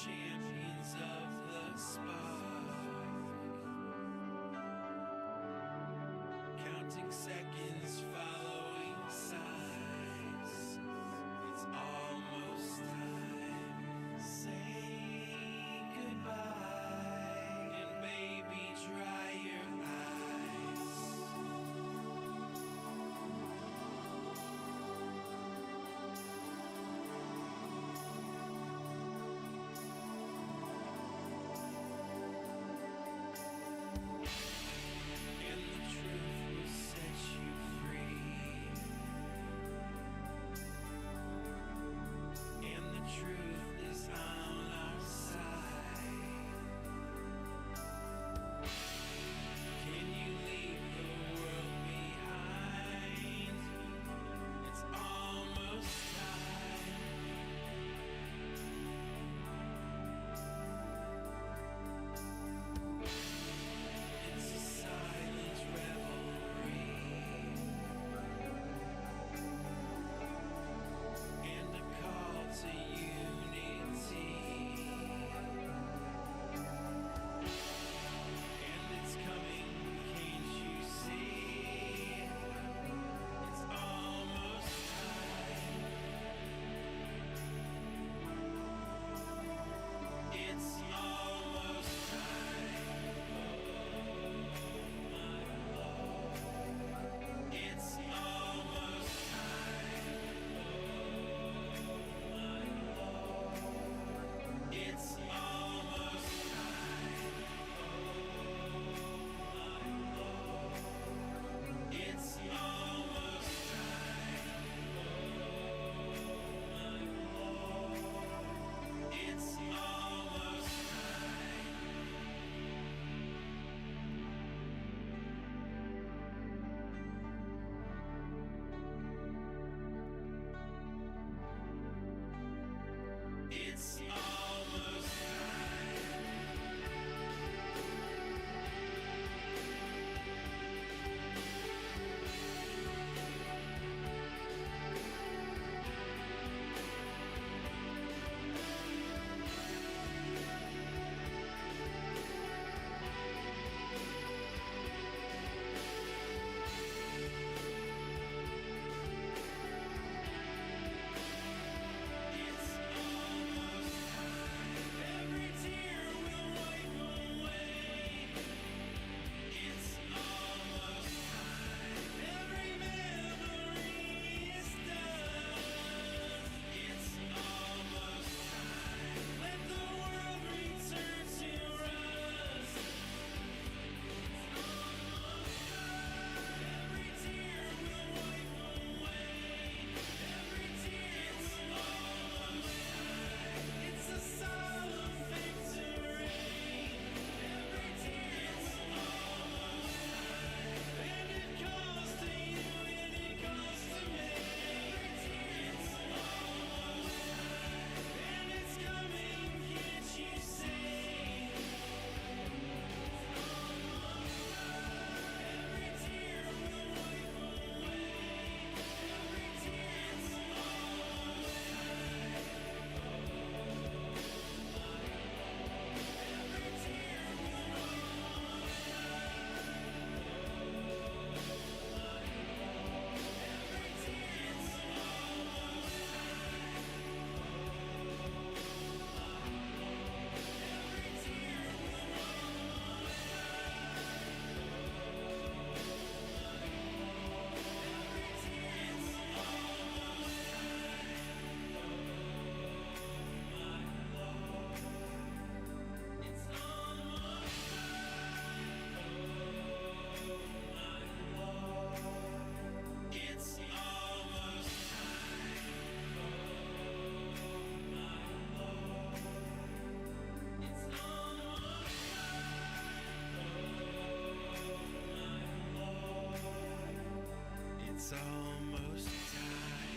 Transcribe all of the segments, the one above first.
champions of the spark, counting seconds, following signs. It's almost time. Say goodbye, and baby, dry your eyes. And the truth will set you free. And the truth is on our side. Can you leave the world behind? It's almost time. It's a silent revelry and a call to unity. And it's coming, can't you see? It's almost time. It's almost time. It's almost time. It's almost time. It's almost time. It's almost time. It's almost time. It's almost time. Every tear will wipe away. It's almost time. Every memory is done. It's almost time. Let the world return to us. Every tear will wipe away. Every tear will almost time. It's a solemn victory. Every tear will almost time. And it calls to you and it calls to me. Every tear will almost time. And it's coming, can't you see? Every tear will wipe away. Every tear will almost time. Every tear will almost time. Every tear will almost time. Every tear will almost Every tear will almost It's almost It's almost time. It's almost It's almost time.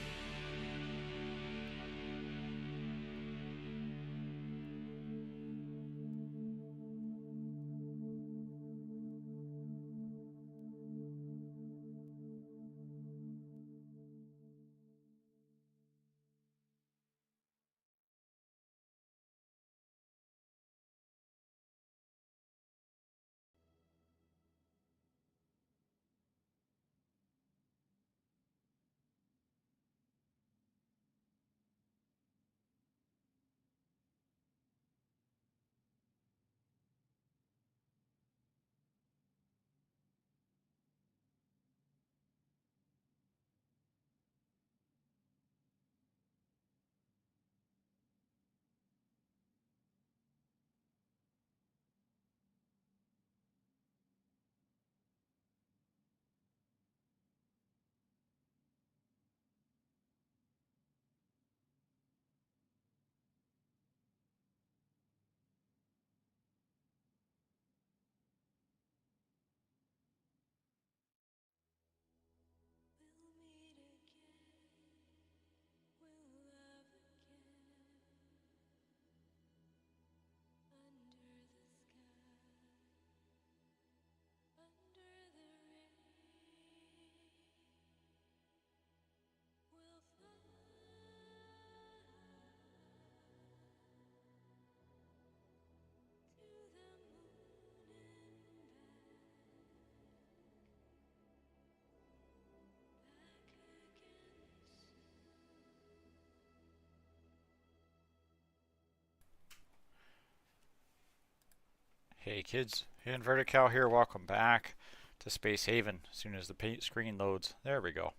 Hey kids, Inverted Cow here, welcome back to Space Haven as soon as the screen loads. There we go.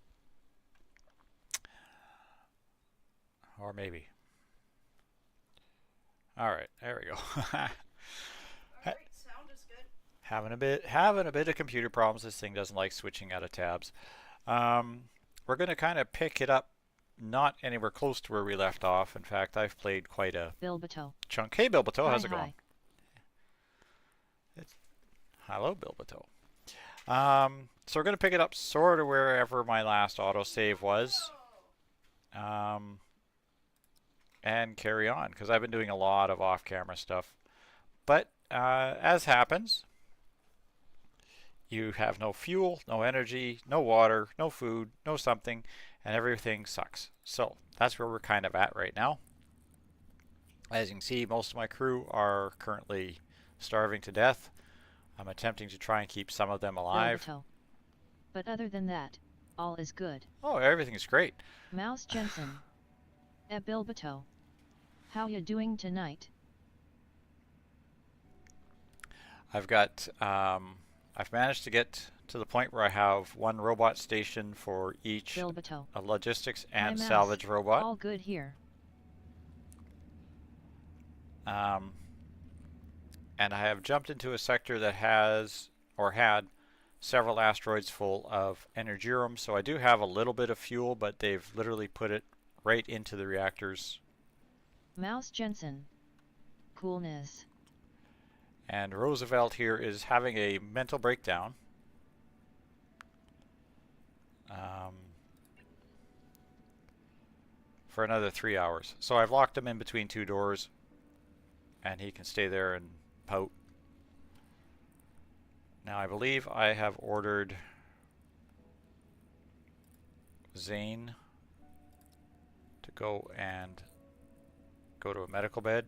Or maybe. Alright, there we go. Alright, sound is good. having a bit of computer problems. This thing doesn't like switching out of tabs. We're going to kind of pick it up not anywhere close to where we left off. In fact, I've played quite a Bilbato. chunk. Hey Bilbato, how's it Hi. going? Hello Bilbato. So we're going to pick it up sort of wherever my last autosave was. And carry on because I've been doing a lot of off-camera stuff. But as happens, you have no fuel, no energy, no water, no food, no something, and everything sucks. So that's where we're kind of at right now. As you can see, most of my crew are currently starving to death. I'm attempting to try and keep some of them alive. Bilbato. But other than that, all is good. Oh, everything's great. Mouse Jensen. Bilbato. How you doing tonight? I've managed to get to the point where I have one robot station for each Bilbato. logistics and Mouse. salvage robot. All good here. And I have jumped into a sector that has, or had, several asteroids full of Energium, so I do have a little bit of fuel, but they've literally put it right into the reactors. Mouse Jensen. Coolness. And Roosevelt here is having a mental breakdown. For another 3 hours. So I've locked him in between two doors, and he can stay there and pout. Now I believe I have ordered Zane to go to a medical bed,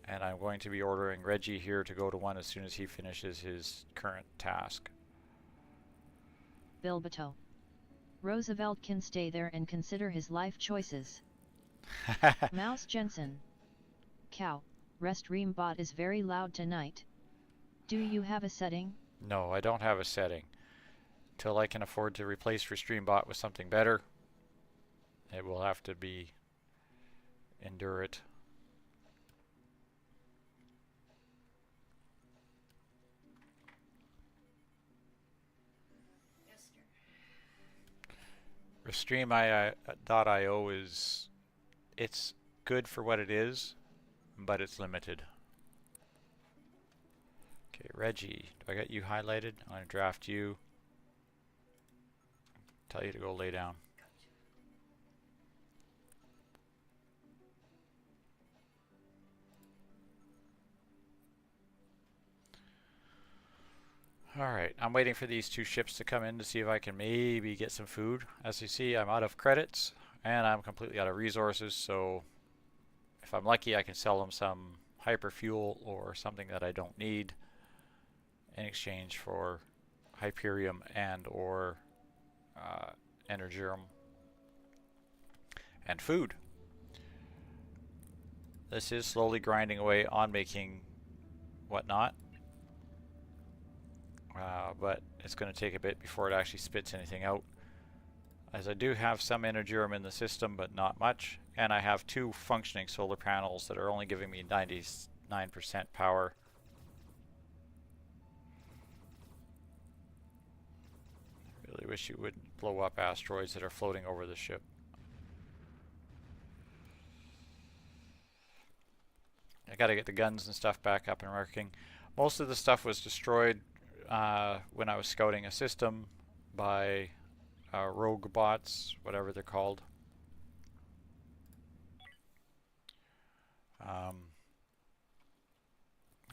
and I'm going to be ordering Reggie here to go to one as soon as he finishes his current task. Bilbato. Roosevelt can stay there and consider his life choices. Mouse Jensen. Cow. Restream bot is very loud tonight. Do you have a setting? No, I don't have a setting. Till I can afford to replace RestreamBot with something better, it will have to be endure it. Yes, dear. Restream.io it's good for what it is, but it's limited. Okay, Reggie, do I got you highlighted? I'm going to draft you. Tell you to go lay down. Alright, I'm waiting for these two ships to come in to see if I can maybe get some food. As you see, I'm out of credits and I'm completely out of resources, so if I'm lucky I can sell them some hyperfuel or something that I don't need in exchange for Hyperium and or Energium and food. This is slowly grinding away on making whatnot. But it's going to take a bit before it actually spits anything out. As I do have some Energium in the system, but not much. And I have two functioning solar panels that are only giving me 99% power. I really wish you wouldn't blow up asteroids that are floating over the ship. I gotta get the guns and stuff back up and working. Most of the stuff was destroyed when I was scouting a system by rogue bots, whatever they're called.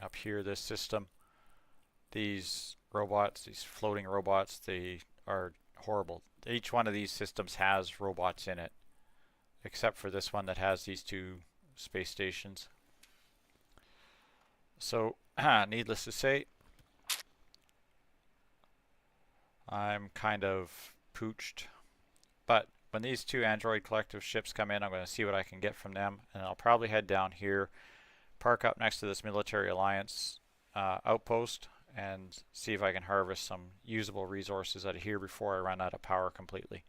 Up here, this system, these robots, these floating robots, they are horrible. Each one of these systems has robots in it, except for this one that has these two space stations. So, needless to say, I'm kind of pooched. But when these two Android Collective ships come in, I'm going to see what I can get from them, and I'll probably head down here, park up next to this military alliance outpost and see if I can harvest some usable resources out of here before I run out of power completely.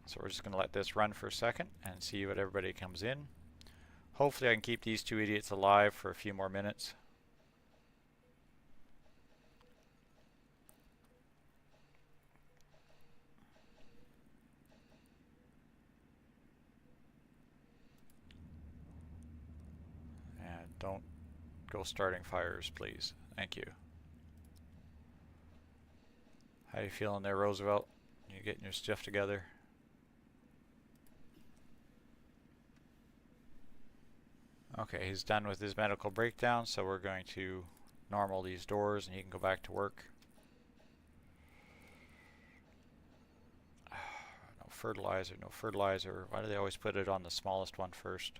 So we're just going to let this run for a second and see what everybody comes in. Hopefully I can keep these two idiots alive for a few more minutes. And don't go starting fires, please. Thank you. How you feeling there, Roosevelt? You getting your stuff together? Okay, he's done with his medical breakdown, so we're going to normal these doors and he can go back to work. No fertilizer, no fertilizer. Why do they always put it on the smallest one first?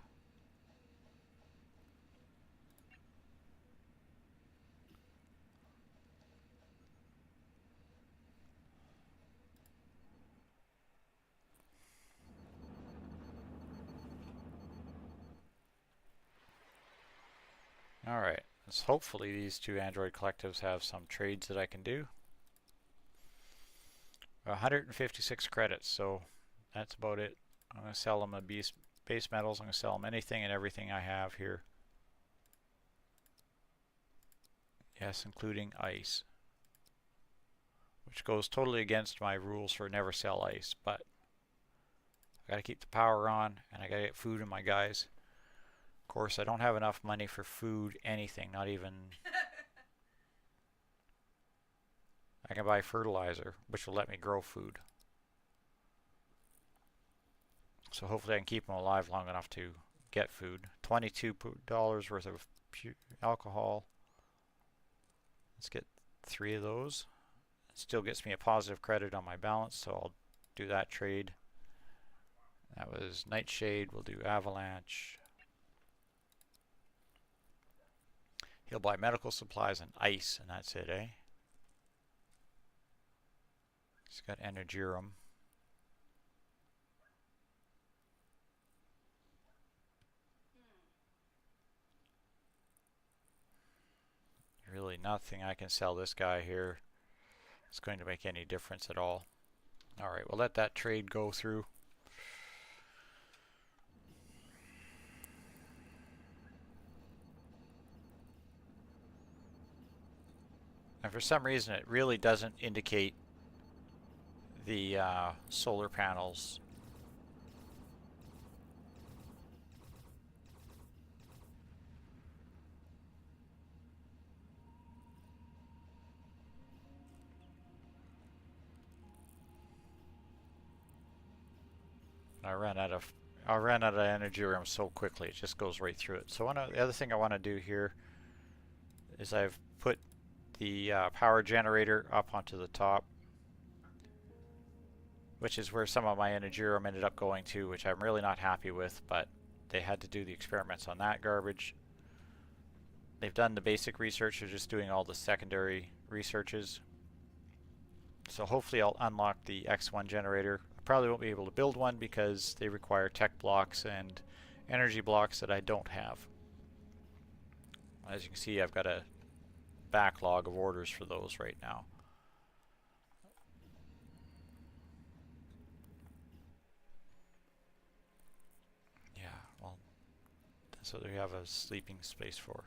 Alright, let's hopefully these two Android collectives have some trades that I can do. 156 credits, so that's about it. I'm going to sell them base metals. I'm going to sell them anything and everything I have here. Yes, including ice. Which goes totally against my rules for never sell ice, but I got to keep the power on and I got to get food in my guys. Of course, I don't have enough money for food, anything, not even... I can buy fertilizer, which will let me grow food. So hopefully I can keep them alive long enough to get food. $22 worth of alcohol. Let's get 3 of those. It still gets me a positive credit on my balance, so I'll do that trade. That was Nightshade. We'll do Avalanche. He'll buy medical supplies and ice, and that's it, eh? He's got Energirum. Really nothing I can sell this guy here. It's going to make any difference at all. Alright, we'll let that trade go through. And for some reason it really doesn't indicate the solar panels. I ran out of Energium so quickly, it just goes right through it. So the other thing I want to do here is I've put the power generator up onto the top, which is where some of my Energium ended up going to, which I'm really not happy with, but they had to do the experiments on that garbage. They've done the basic research, they're just doing all the secondary researches. So hopefully I'll unlock the X1 generator. I probably won't be able to build one because they require tech blocks and energy blocks that I don't have. As you can see, I've got a backlog of orders for those right now. Yeah, well, that's what we have a sleeping space for.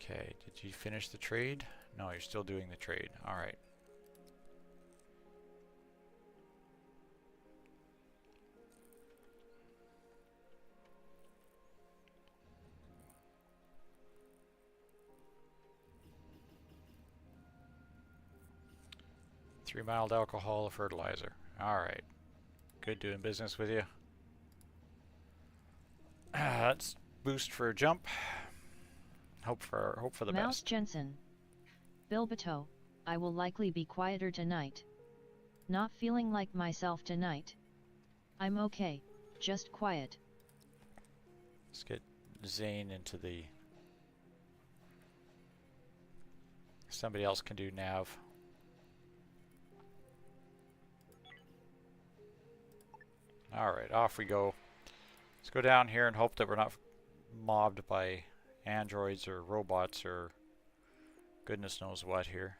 Okay, did you finish the trade? No, you're still doing the trade. Alright. Three mild alcohol fertilizer. Alright. Good doing business with you. Let's boost for a jump. Hope for the Mouse best. Jensen. Bilbato, I will likely be quieter tonight. Not feeling like myself tonight. I'm okay, just quiet. Let's get Zane into the... Somebody else can do nav. Alright, off we go. Let's go down here and hope that we're not mobbed by androids or robots or goodness knows what here.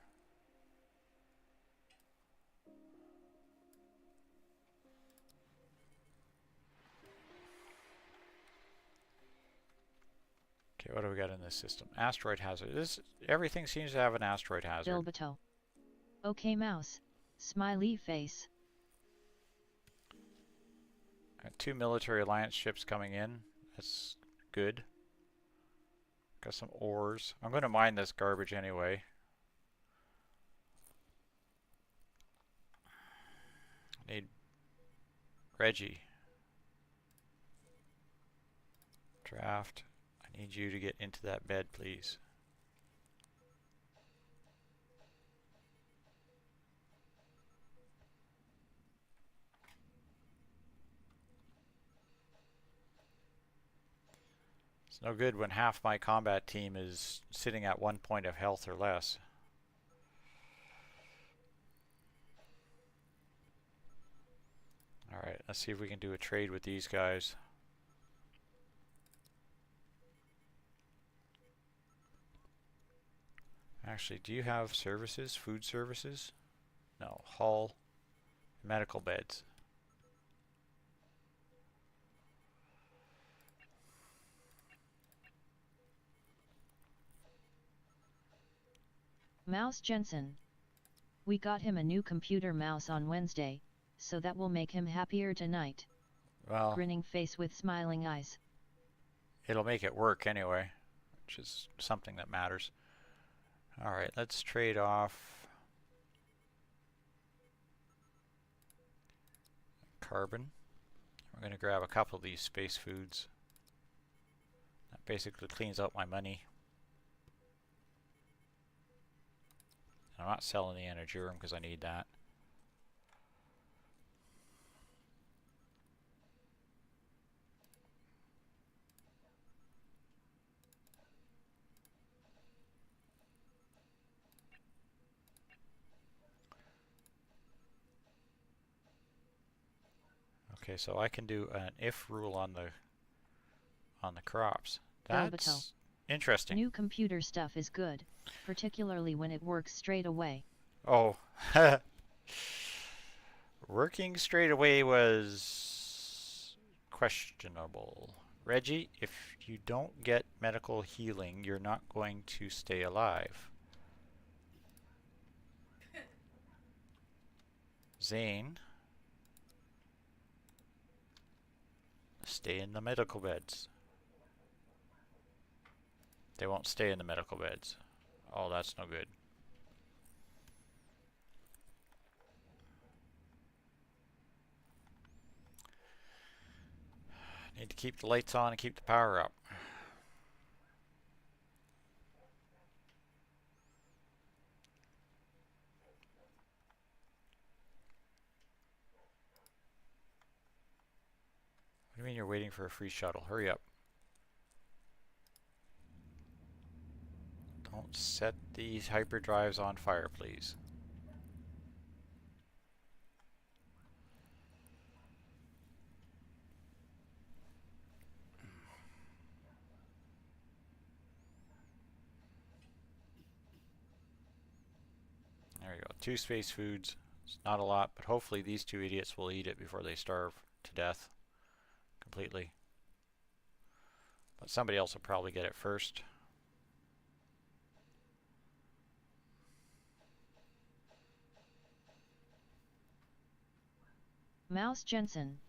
Okay, what do we got in this system? Asteroid hazard. Everything seems to have an asteroid hazard. Bilbato. Okay, mouse. Smiley face. Got 2 military alliance ships coming in. That's good. Got some ores. I'm going to mine this garbage anyway. Need Reggie. Draft. I need you to get into that bed, please. It's no good when half my combat team is sitting at 1 point of health or less. Alright, let's see if we can do a trade with these guys. Actually, do you have services? Food services? No. Hull. Medical beds. Mouse Jensen. We got him a new computer mouse on Wednesday, so that will make him happier tonight. Well, Grinning face with smiling eyes. it'll make it work anyway, which is something that matters. Alright, let's trade off carbon. We're going to grab a couple of these space foods. That basically cleans out my money. I'm not selling the Energerum because I need that. Okay, so I can do an if rule on the crops. That's interesting. New computer stuff is good, particularly when it works straight away. Oh, working straight away was questionable. Reggie, if you don't get medical healing, you're not going to stay alive. Zane, stay in the medical beds. They won't stay in the medical beds. Oh, that's no good. Need to keep the lights on and keep the power up. What do you mean you're waiting for a free shuttle? Hurry up. Don't set these hyperdrives on fire, please. There we go. 2 space foods. It's not a lot, but hopefully these 2 idiots will eat it before they starve to death completely. But somebody else will probably get it first. Mouse Jensen.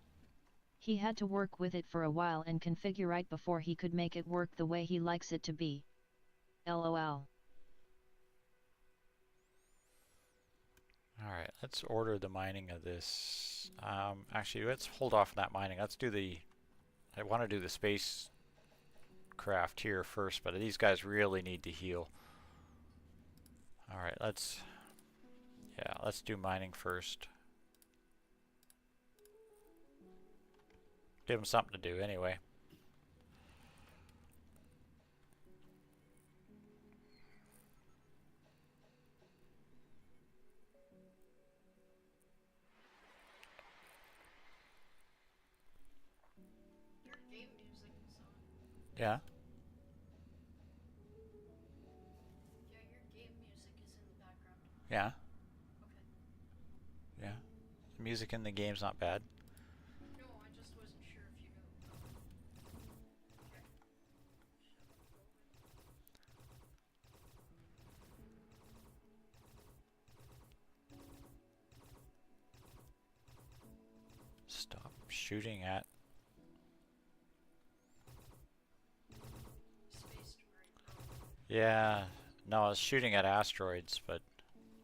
He had to work with it for a while and configure right before he could make it work the way he likes it to be. LOL. Alright, let's order the mining of this. Actually, let's hold off on that mining. Let's do the... I want to do the space craft here first, but these guys really need to heal. Alright, let's do mining first. Give them something to do anyway. Yeah. Yeah, your game music is in the background. Yeah. Okay. Yeah. The music in the game's not bad. No, I just wasn't sure if you knew. Okay. Shall we go with... Stop shooting at. Space Debris Pro? Yeah. No, I was shooting at asteroids, but Saves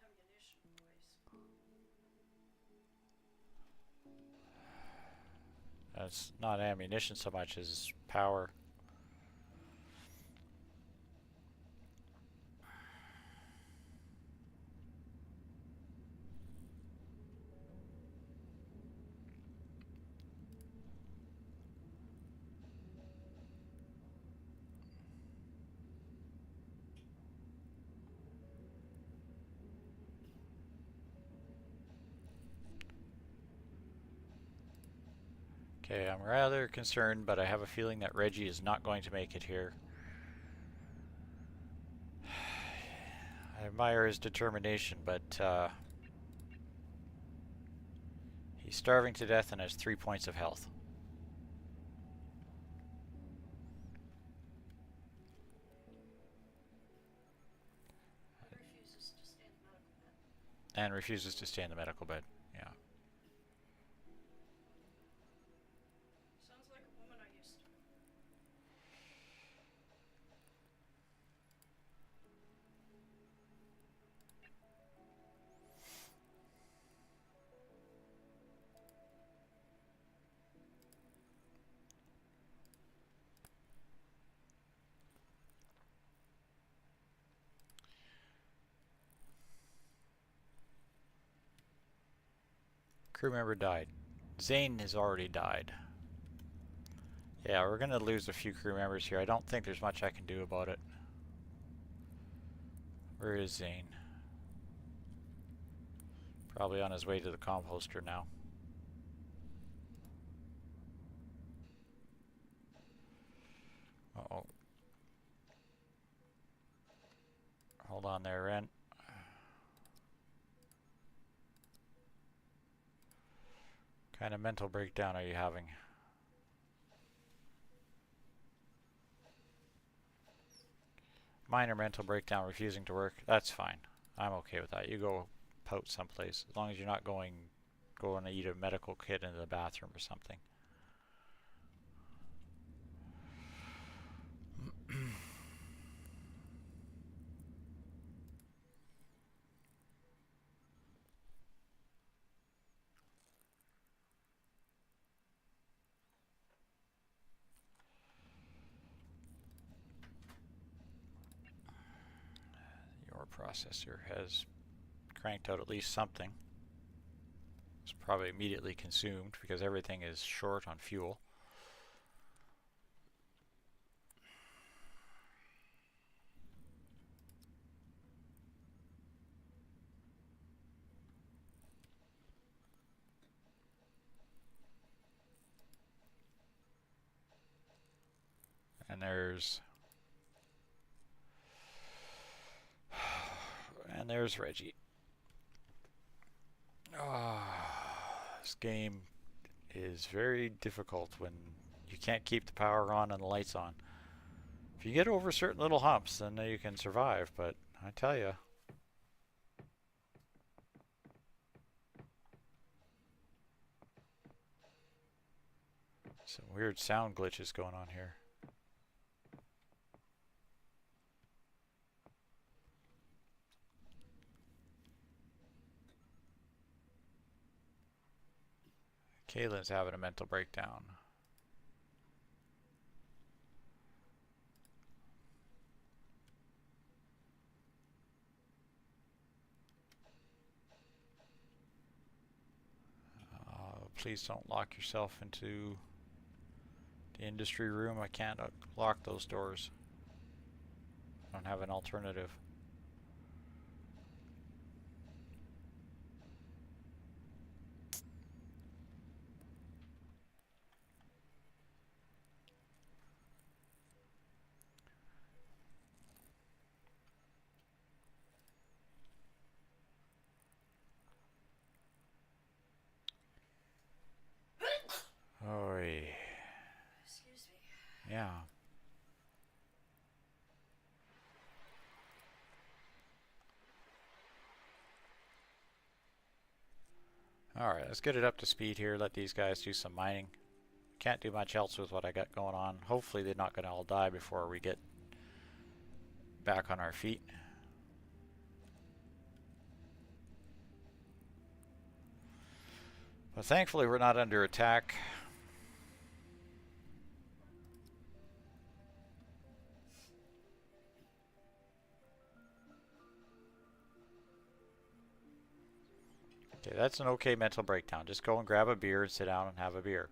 the ammunition, boys. it's not ammunition so much as power. Okay, I'm rather concerned, but I have a feeling that Reggie is not going to make it here. I admire his determination, but he's starving to death and has 3 points of health. Refuses to stay in the medical bed. And refuses to stay in the medical bed. Yeah. Sounds like a woman I used to know. Crew member died. Zane has already died. Yeah, we're gonna lose a few crew members here. I don't think there's much I can do about it. Where is Zane? Probably on his way to the composter now. Uh-oh. Hold on there, Ren. What kind of mental breakdown are you having? Minor mental breakdown, refusing to work. That's fine. I'm okay with that. You go pout someplace, as long as you're not going to eat a medical kit in the bathroom or something. Your processor has cranked out at least something. It's probably immediately consumed because everything is short on fuel. And there's Reggie. This game is very difficult when you can't keep the power on and the lights on. If you get over certain little humps, then you can survive, but I tell you. Some weird sound glitches going on here. Kaylin's having a mental breakdown. Please don't lock yourself into the industry room. I can't lock those doors. I don't have an alternative. Yeah. Alright, let's get it up to speed here. Let these guys do some mining. Can't do much else with what I got going on. Hopefully they're not going to all die before we get back on our feet. But thankfully we're not under attack. Okay, that's an okay mental breakdown. Just go and grab a beer and sit down and have a beer.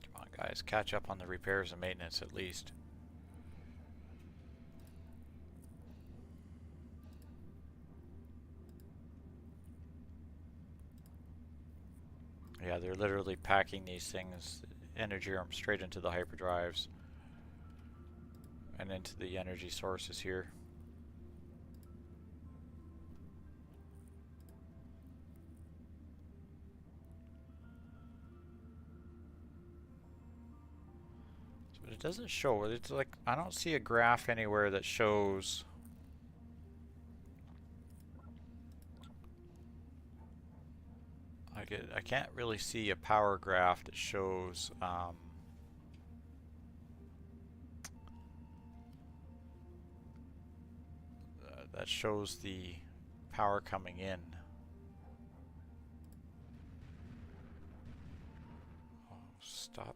Come on, guys, catch up on the repairs and maintenance at least. Yeah, they're literally packing these things, Energium, straight into the hyperdrives and into the energy sources here. But it doesn't show. It's like I don't see a graph anywhere that shows I can't really see a power graph that shows the power coming in. Oh, stop.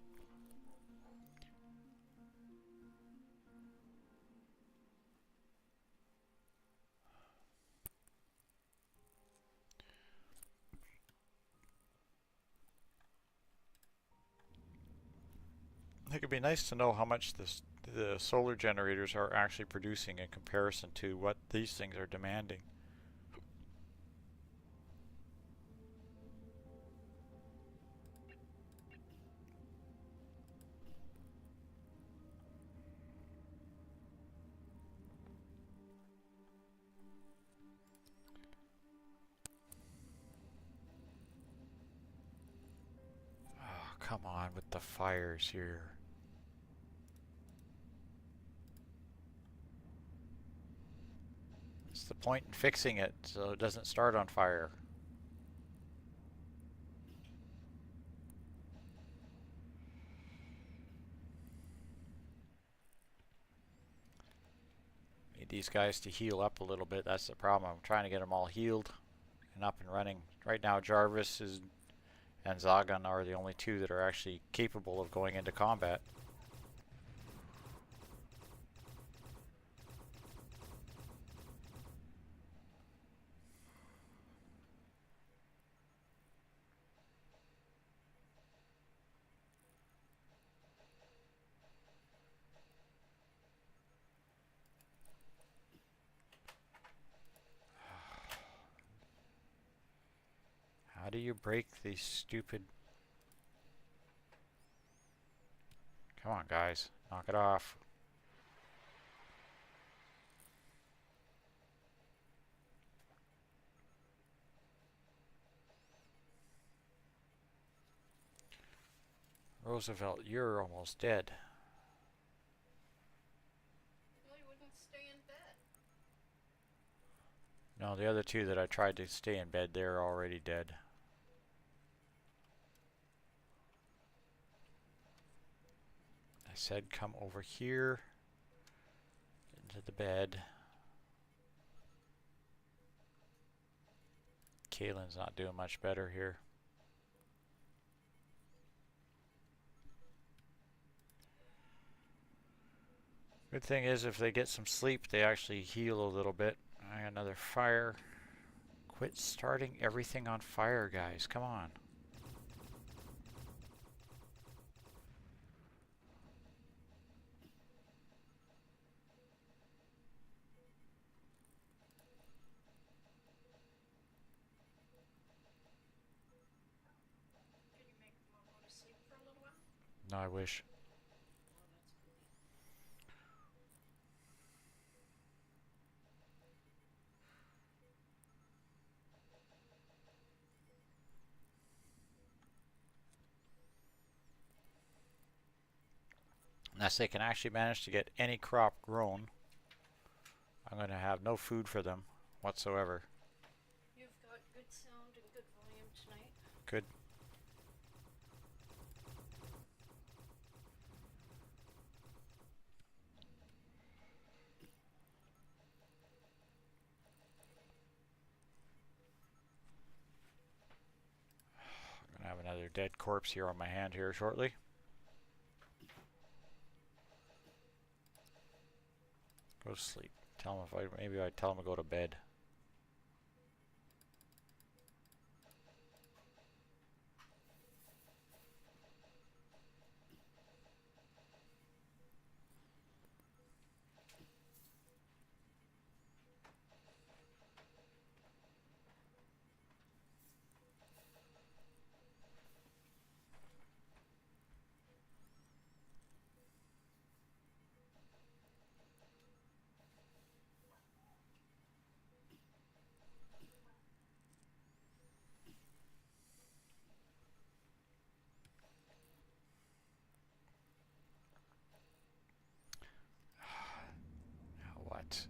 I think it'd be nice to know how much the solar generators are actually producing in comparison to what these things are demanding. Oh, come on with the fires here. What's the point in fixing it so it doesn't start on fire? Need these guys to heal up a little bit. That's the problem. I'm trying to get them all healed and up and running. Right now Jarvis and Zagan are the only two that are actually capable of going into combat. How do you break these stupid... Come on, guys. Knock it off. Roosevelt, you're almost dead. Well, he wouldn't stay in bed. No, the other two that I tried to stay in bed, they're already dead. I said come over here into the bed. Kaylin's not doing much better here. Good thing is if they get some sleep, they actually heal a little bit. I got another fire. Quit starting everything on fire, guys. Come on. Can you make them all go to sleep for a No, I wish. Unless they can actually manage to get any crop grown, I'm going to have no food for them whatsoever. You've got good sound and good volume tonight. Good. I'm going to have another dead corpse here on my hand here shortly. Go to sleep. Tell him if maybe I tell him to go to bed. What?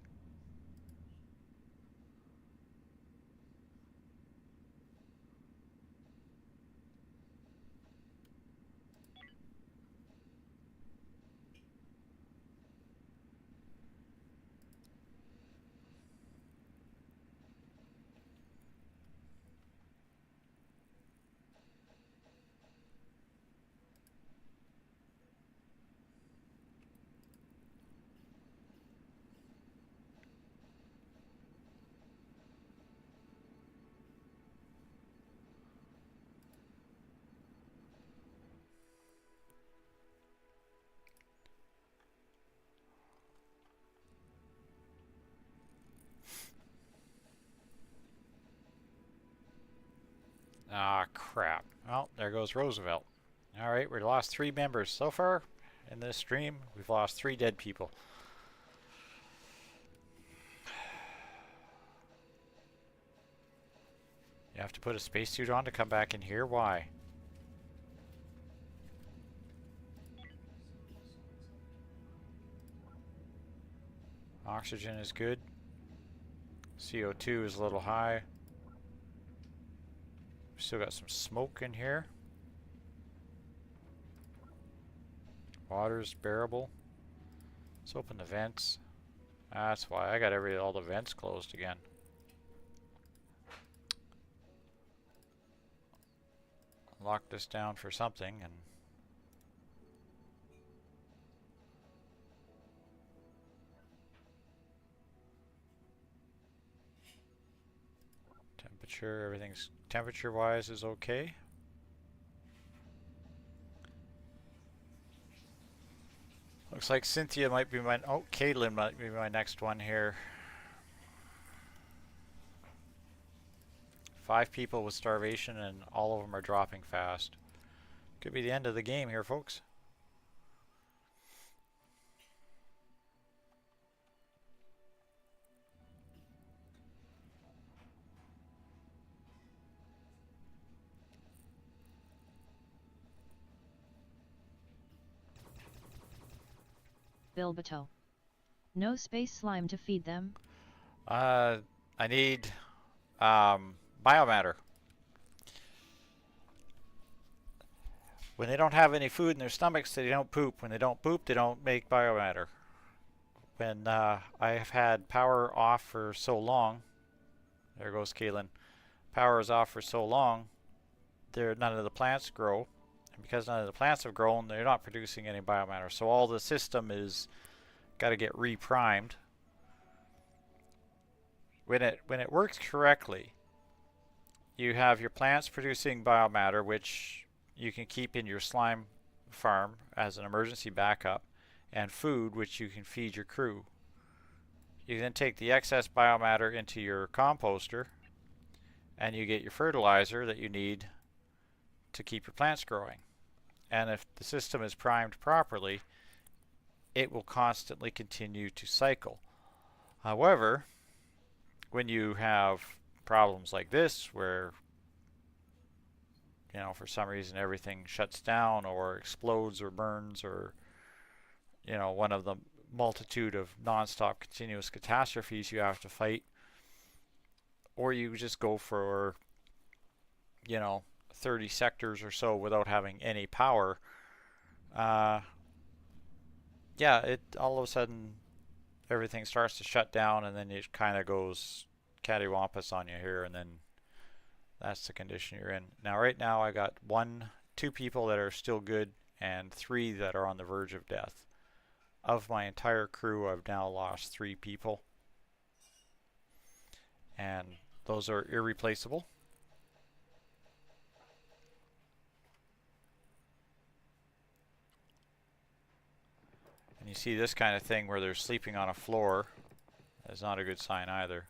Ah, crap. Well, there goes Roosevelt. Alright, we lost 3 members so far in this stream. We've lost 3 dead people. You have to put a spacesuit on to come back in here? Why? Oxygen is good. CO2 is a little high. Still got some smoke in here. Water's bearable. Let's open the vents. That's why I got all the vents closed again. Lock this down for something and temperature, everything's temperature wise is okay. Looks like Cynthia might be my, oh, Caitlin might be my next one here. 5 people with starvation and all of them are dropping fast. Could be the end of the game here, folks. Bilbato. No space slime to feed them? I need biomatter. When they don't have any food in their stomachs, they don't poop. When they don't poop, they don't make biomatter. When I have had power off for so long, there goes Kaylin. Power is off for so long, none of the plants grow. And because none of the plants have grown, they're not producing any biomatter. So all the system is got to get reprimed. When it works correctly, you have your plants producing biomatter, which you can keep in your slime farm as an emergency backup, and food, which you can feed your crew. You then take the excess biomatter into your composter, and you get your fertilizer that you need to keep your plants growing. And if the system is primed properly, it will constantly continue to cycle. However, when you have problems like this where, you know, for some reason everything shuts down or explodes or burns, or, you know, one of the multitude of non-stop continuous catastrophes you have to fight, or you just go for, you know, 30 sectors or so without having any power, yeah, it all of a sudden everything starts to shut down, and then it kind of goes cattywampus on you here, and then that's the condition you're in. Now, right now, I got 2 people that are still good, and 3 that are on the verge of death. Of my entire crew, I've now lost 3 people, and those are irreplaceable. And you see this kind of thing where they're sleeping on a floor. That's not a good sign either.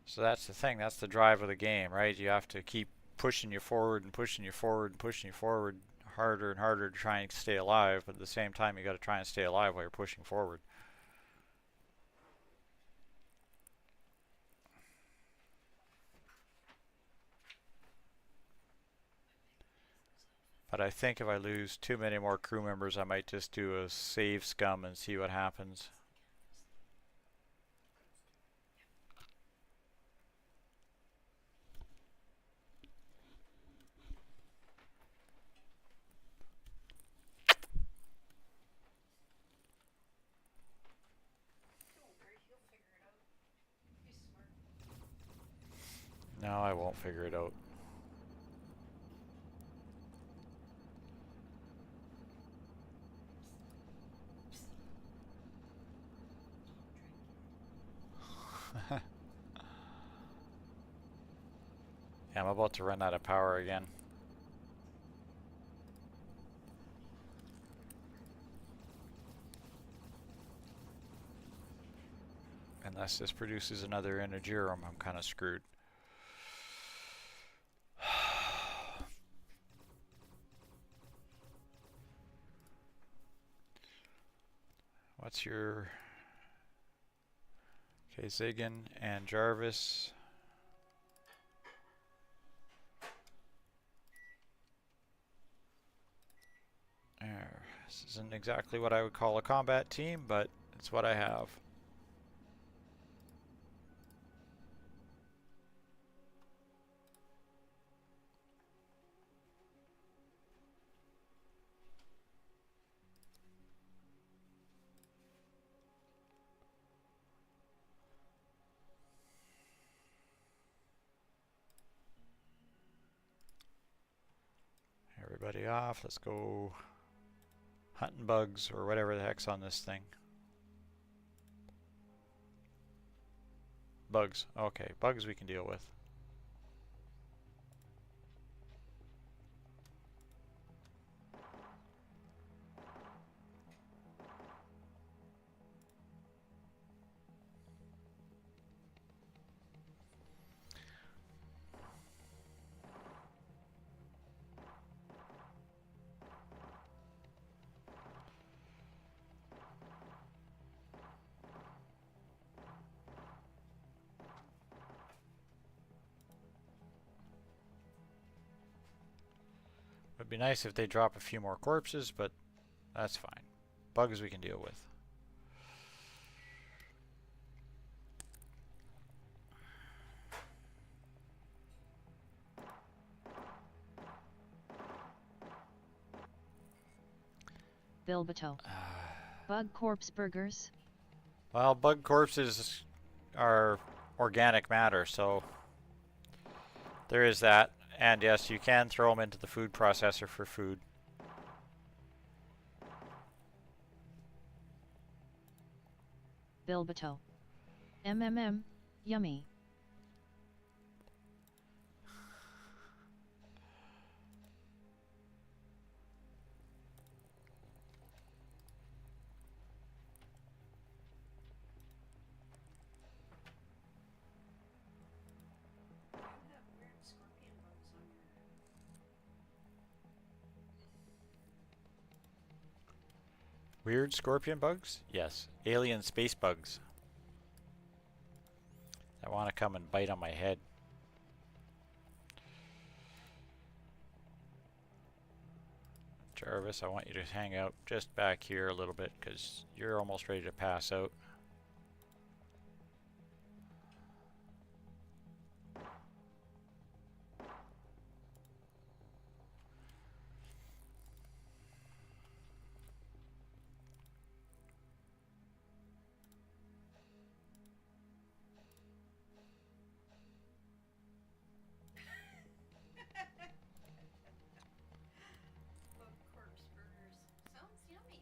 So that's the thing, that's the drive of the game, right? You have to keep pushing you forward and pushing you forward and pushing you forward harder and harder to try and stay alive, but at the same time you got to try and stay alive while you're pushing forward. But I think if I lose too many more crew members, I might just do a save scum and see what happens. Don't worry, he'll figure it out. He's smart. No, I won't figure it out. Yeah, I'm about to run out of power again. Unless this produces another Energerum, I'm kind of screwed. What's your... Okay, Ziggin and Jarvis. There. This isn't exactly what I would call a combat team, but it's what I have. Everybody off. Let's go hunting bugs or whatever the heck's on this thing. Bugs. Okay, bugs we can deal with. Would be nice if they drop a few more corpses, but that's fine. Bugs we can deal with. Bilbato. Bug corpse burgers. Well, bug corpses are organic matter, so there is that. And yes, you can throw them into the food processor for food. Bilbato. Yummy. Weird scorpion bugs? Yes. Alien space bugs. That want to come and bite on my head. Jarvis, I want you to hang out just back here a little bit because you're almost ready to pass out. Bug corpse burgers. Sounds yummy.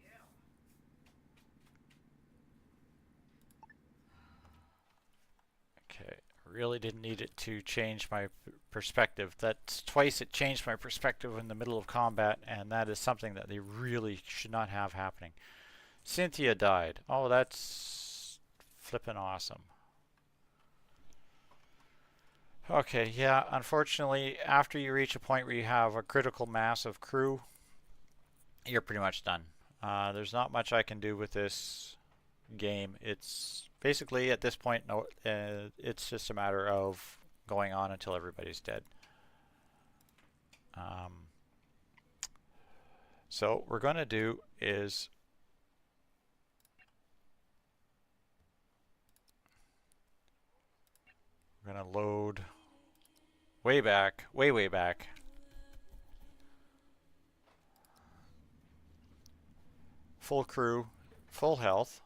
Yeah. Okay, really didn't need it to change my perspective. That's twice it changed my perspective in the middle of combat, and that is something that they really should not have happening. Cynthia died. Oh, that's flippin' awesome. Okay, yeah, unfortunately, after you reach a point where you have a critical mass of crew, you're pretty much done. There's not much I can do with this game. It's basically at this point, no, it's just a matter of going on until everybody's dead. So what we're going to do is we're going to load way back, way back. Full crew, full health.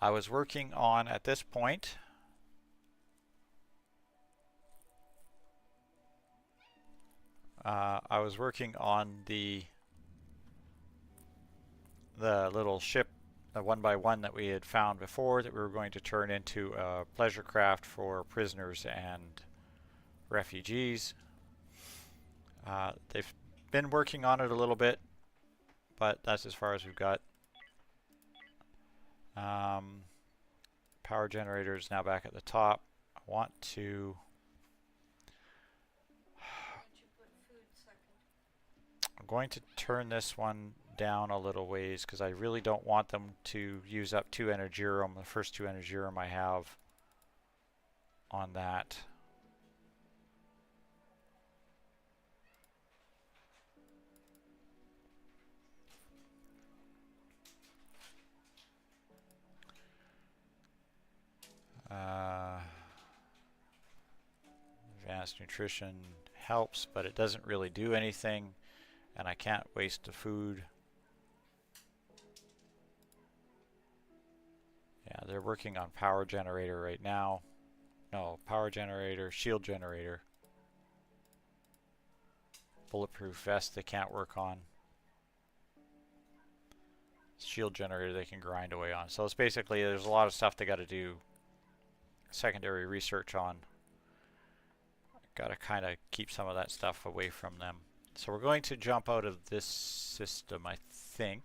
I was working on, at this point, I was working on the little ship, the 1x1 that we had found before that we were going to turn into a pleasure craft for prisoners and refugees. They've been working on it a little bit, but that's as far as we've got. Power generator is now back at the top. I want to... Why'd you put food second? I'm going to turn this one down a little ways because I really don't want them to use up 2 Energirum, the first 2 Energirum I have on that. Advanced nutrition helps, but it doesn't really do anything, and I can't waste the food. Yeah, they're working on power generator right now. No, power generator, shield generator. Bulletproof vest they can't work on. Shield generator they can grind away on. So it's basically, there's a lot of stuff they got to do secondary research on. Got to kind of keep some of that stuff away from them. So we're going to jump out of this system, I think.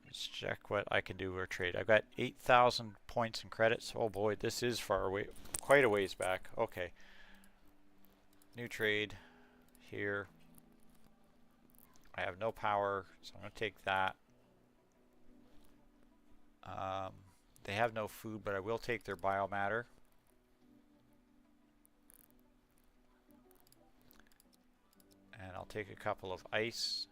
Let's check what I can do or trade. I've got 8,000 points and credits. Oh boy, this is far away, quite a ways back. Okay. New trade here. I have no power, so I'm going to take that. They have no food, but I will take their biomatter. And I'll take a couple of ice.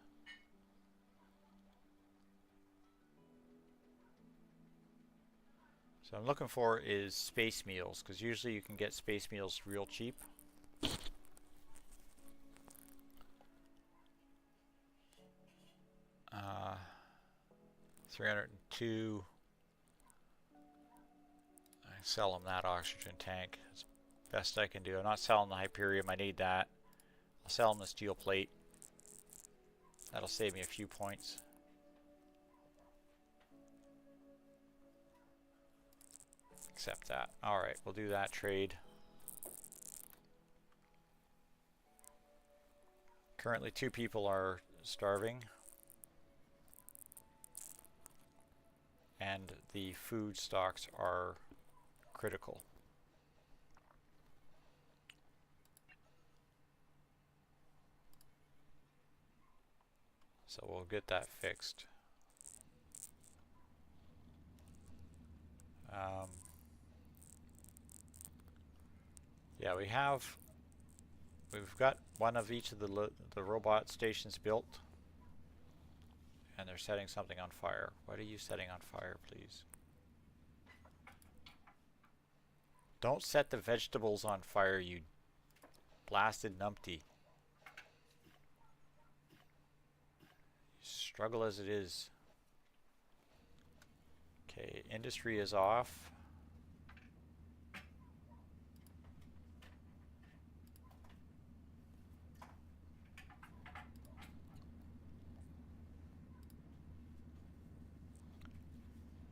So I'm looking for is space meals, because usually you can get space meals real cheap. 302. I sell them that oxygen tank. That's the best I can do. I'm not selling the Hyperium. I need that. I'll sell them the steel plate. That'll save me a few points. Accept that. Alright, we'll do that trade. Currently 2 people are starving. And the food stocks are critical. So we'll get that fixed. Yeah, we've got one of each of the robot stations built, and they're setting something on fire. What are you setting on fire, please? Don't set the vegetables on fire, you blasted numpty. Struggle as it is. Okay, industry is off.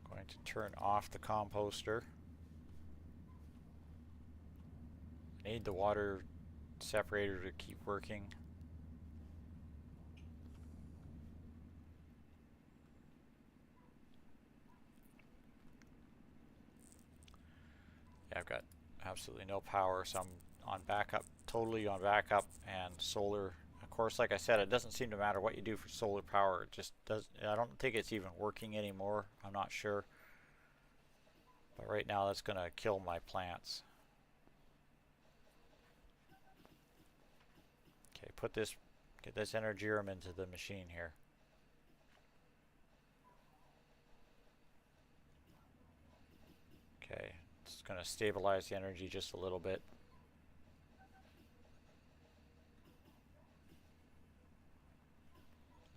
Going to turn off the composter. Need the water separator to keep working. Yeah, I've got absolutely no power, so I'm on backup, totally on backup, and solar. Of course, like I said, it doesn't seem to matter what you do for solar power. It just does. I don't think it's even working anymore. I'm not sure. But right now, that's going to kill my plants. Okay, get this Energirum into the machine here. Okay, it's going to stabilize the energy just a little bit.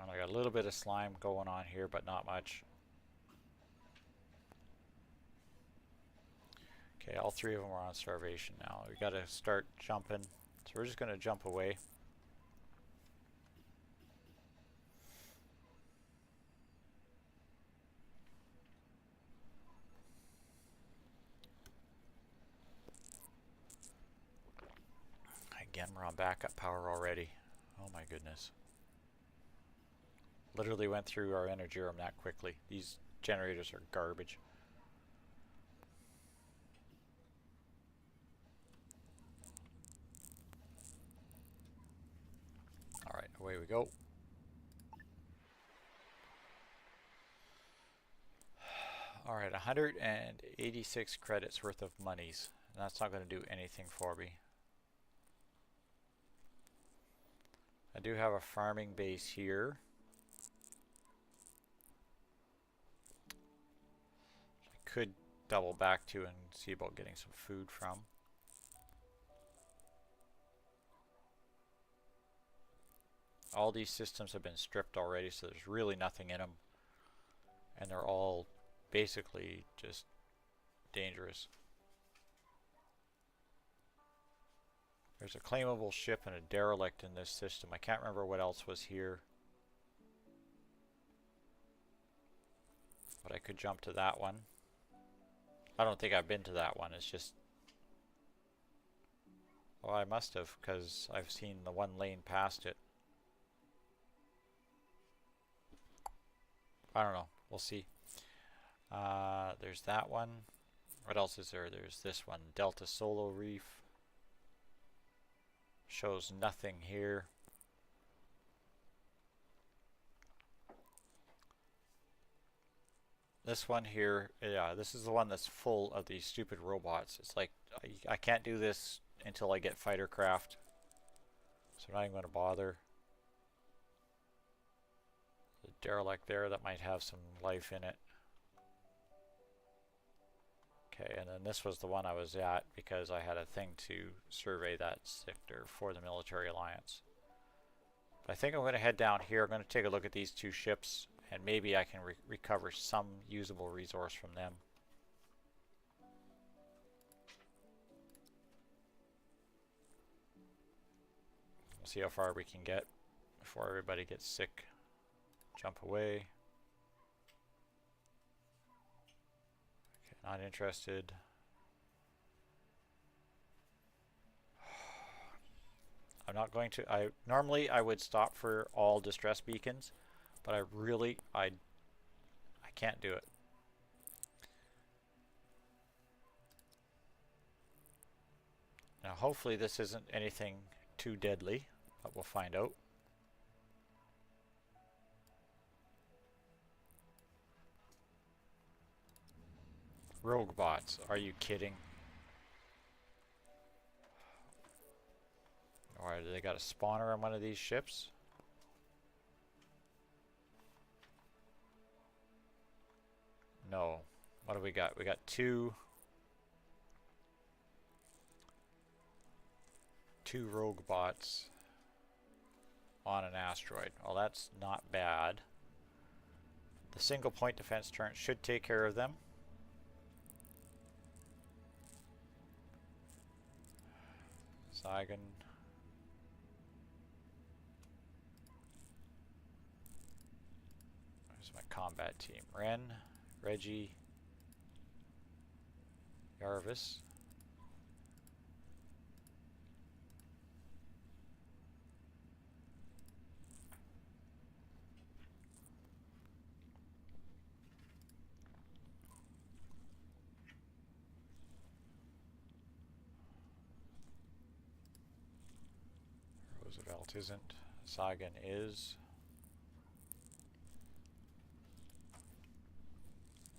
And I got a little bit of slime going on here, but not much. Okay, all 3 of them are on starvation now. We got to start jumping, so we're just going to jump away. Again, we're on backup power already. Oh my goodness. Literally went through our Energirum that quickly. These generators are garbage. Alright, away we go. Alright, 186 credits worth of monies. And that's not going to do anything for me. I do have a farming base here. I could double back to and see about getting some food from. All these systems have been stripped already, so there's really nothing in them. And they're all basically just dangerous. There's a claimable ship and a derelict in this system. I can't remember what else was here. But I could jump to that one. I don't think I've been to that one. It's just... Well, I must have, because I've seen the one lane past it. I don't know. We'll see. There's that one. What else is there? There's this one. Delta Solo Reef. Shows nothing here. This one here, yeah, this is the one that's full of these stupid robots. It's like, I can't do this until I get fighter craft. So I'm not even going to bother. The derelict there that might have some life in it. Okay, and then this was the one I was at because I had a thing to survey that sector for the military alliance. But I think I'm going to head down here. I'm going to take a look at these 2 ships, and maybe I can recover some usable resource from them. We'll see how far we can get before everybody gets sick. Jump away. Okay, not interested. not going to. I normally I would stop for all distress beacons, but I can't do it. Now hopefully this isn't anything too deadly, but we'll find out. Rogue bots, are you kidding? Or do they got a spawner on one of these ships? No. What do we got? We got two rogue bots on an asteroid. Well, that's not bad. The single point defense turret should take care of them. Zygon. Where's my combat team? Ren, Reggie, Jarvis. Roosevelt isn't. Zygon is.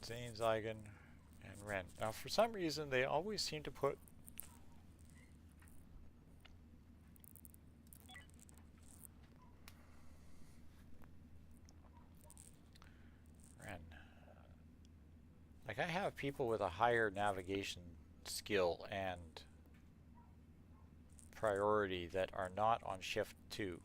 Zane, Zygon, and Ren. Now for some reason they always seem to put Ren. Like I have people with a higher navigation skill and priority that are not on shift 2.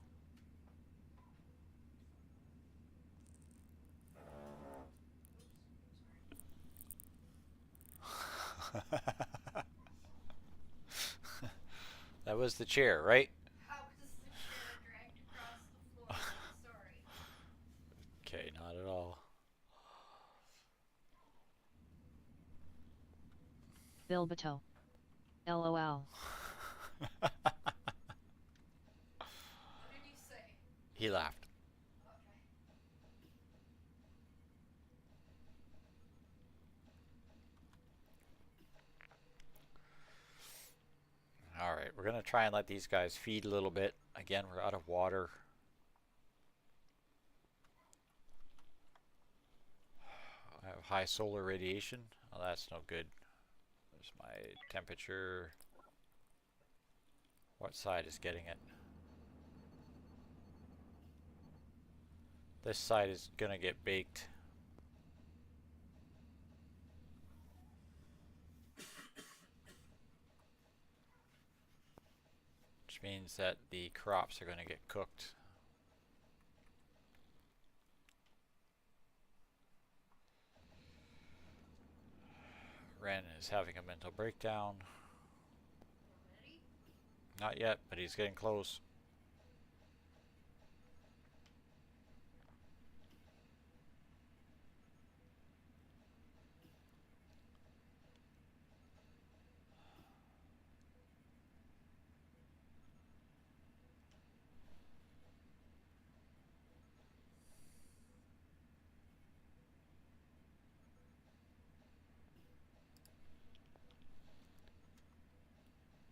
That was the chair, right? How was the chair dragged across the floor? Sorry. Okay, not at all. Bilbato. LOL. What did you say? He laughed. Okay. Alright, we're going to try and let these guys feed a little bit. Again, we're out of water. I have high solar radiation. Oh, that's no good. There's my temperature. What side is getting it? This side is going to get baked. Which means that the crops are going to get cooked. Ren is having a mental breakdown. Already? Not yet, but he's getting close.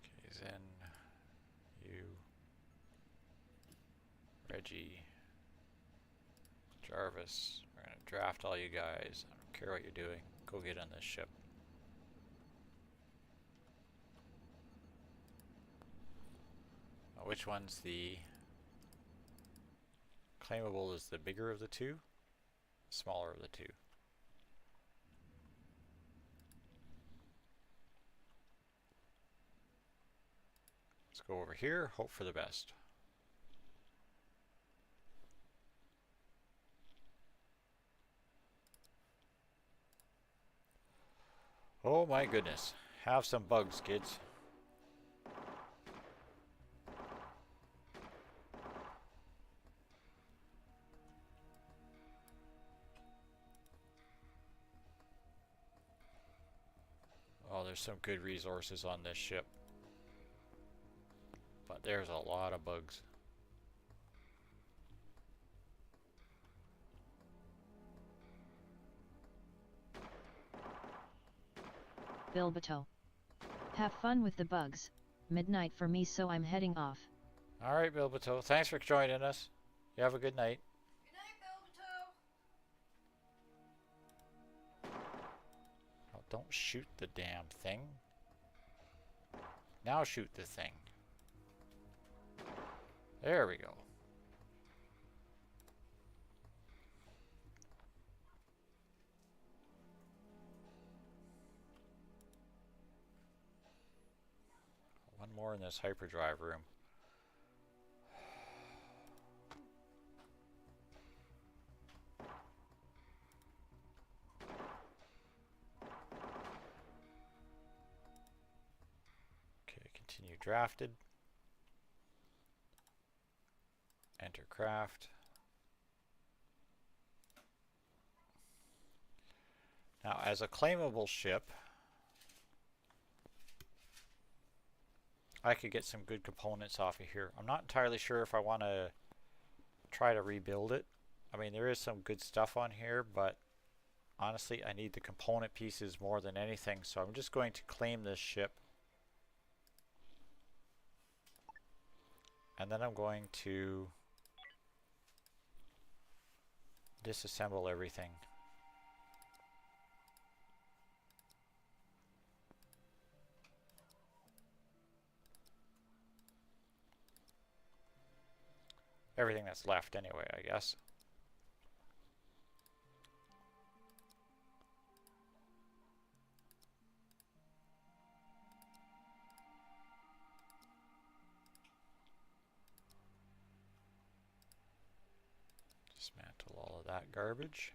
Okay, Zen, you, Reggie, Jarvis. We're gonna draft all you guys. I don't care what you're doing. Go get on this ship. Now, which one's the claimable? Is the bigger of the two? Smaller of the two. Let's go over here, hope for the best. Oh my goodness. Have some bugs, kids. Oh, there's some good resources on this ship. But But there's a lot of bugs. Bilbato. Have fun with the bugs. Midnight for me, so I'm heading off. Alright, Bilbato. Thanks for joining us. You have a good night. Good night, Belbato. Oh, don't shoot the damn thing. Now shoot the thing. There we go. One more in this hyperdrive room. Okay, continue drafted. Enter craft. Now, as a claimable ship, I could get some good components off of here. I'm not entirely sure if I want to try to rebuild it. I mean, there is some good stuff on here, but honestly, I need the component pieces more than anything, so I'm just going to claim this ship. And then I'm going to disassemble everything. Everything that's left anyway, I guess. Dismantle all of that garbage.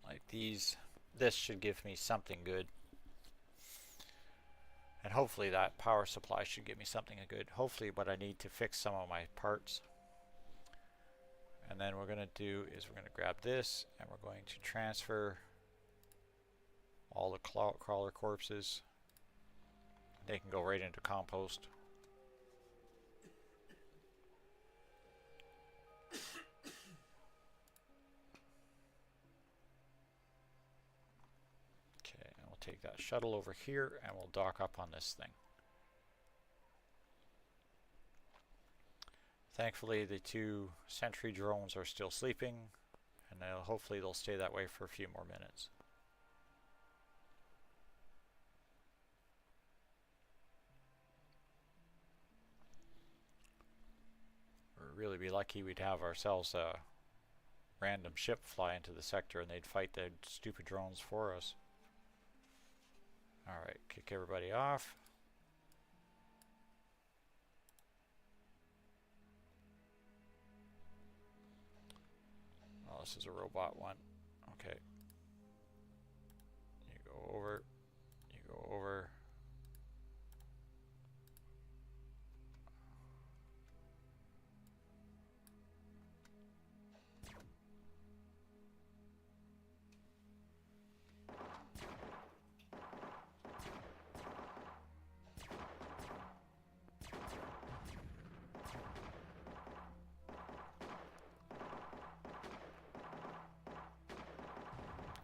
Like these, this should give me something good. And hopefully that power supply should give me something good. Hopefully what I need to fix some of my parts. And then we're going to do is we're going to grab this and we're going to transfer all the crawler corpses. They can go right into compost. Okay, and we'll take that shuttle over here and we'll dock up on this thing. Thankfully the two sentry drones are still sleeping, and hopefully they'll stay that way for a few more minutes. We'd really be lucky we'd have ourselves a random ship fly into the sector and they'd fight the stupid drones for us. Alright, kick everybody off. Oh, this is a robot one. Okay. You go over. You go over.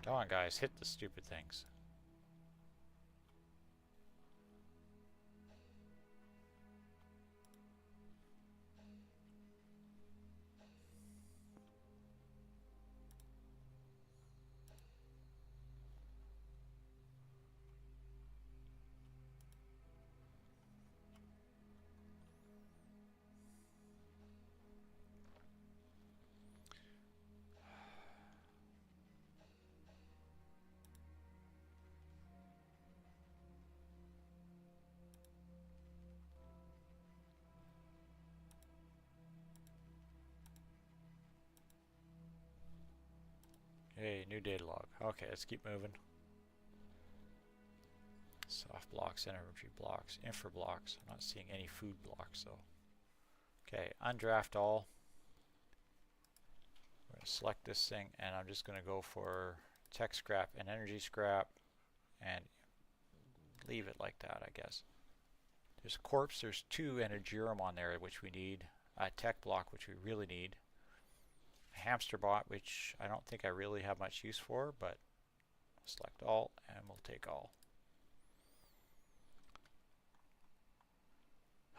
Come on, guys, hit the stupid things. Hey, new data log. Okay, let's keep moving. Soft blocks, energy blocks, infra blocks. I'm not seeing any food blocks though. Okay, undraft all. We're going to select this thing and I'm just going to go for tech scrap and energy scrap. and leave it like that, I guess. There's a corpse, there's 2 Energirum on there, which we need. A tech block, which we really need. A hamster bot, which I don't think I really have much use for, but select all, and we'll take all.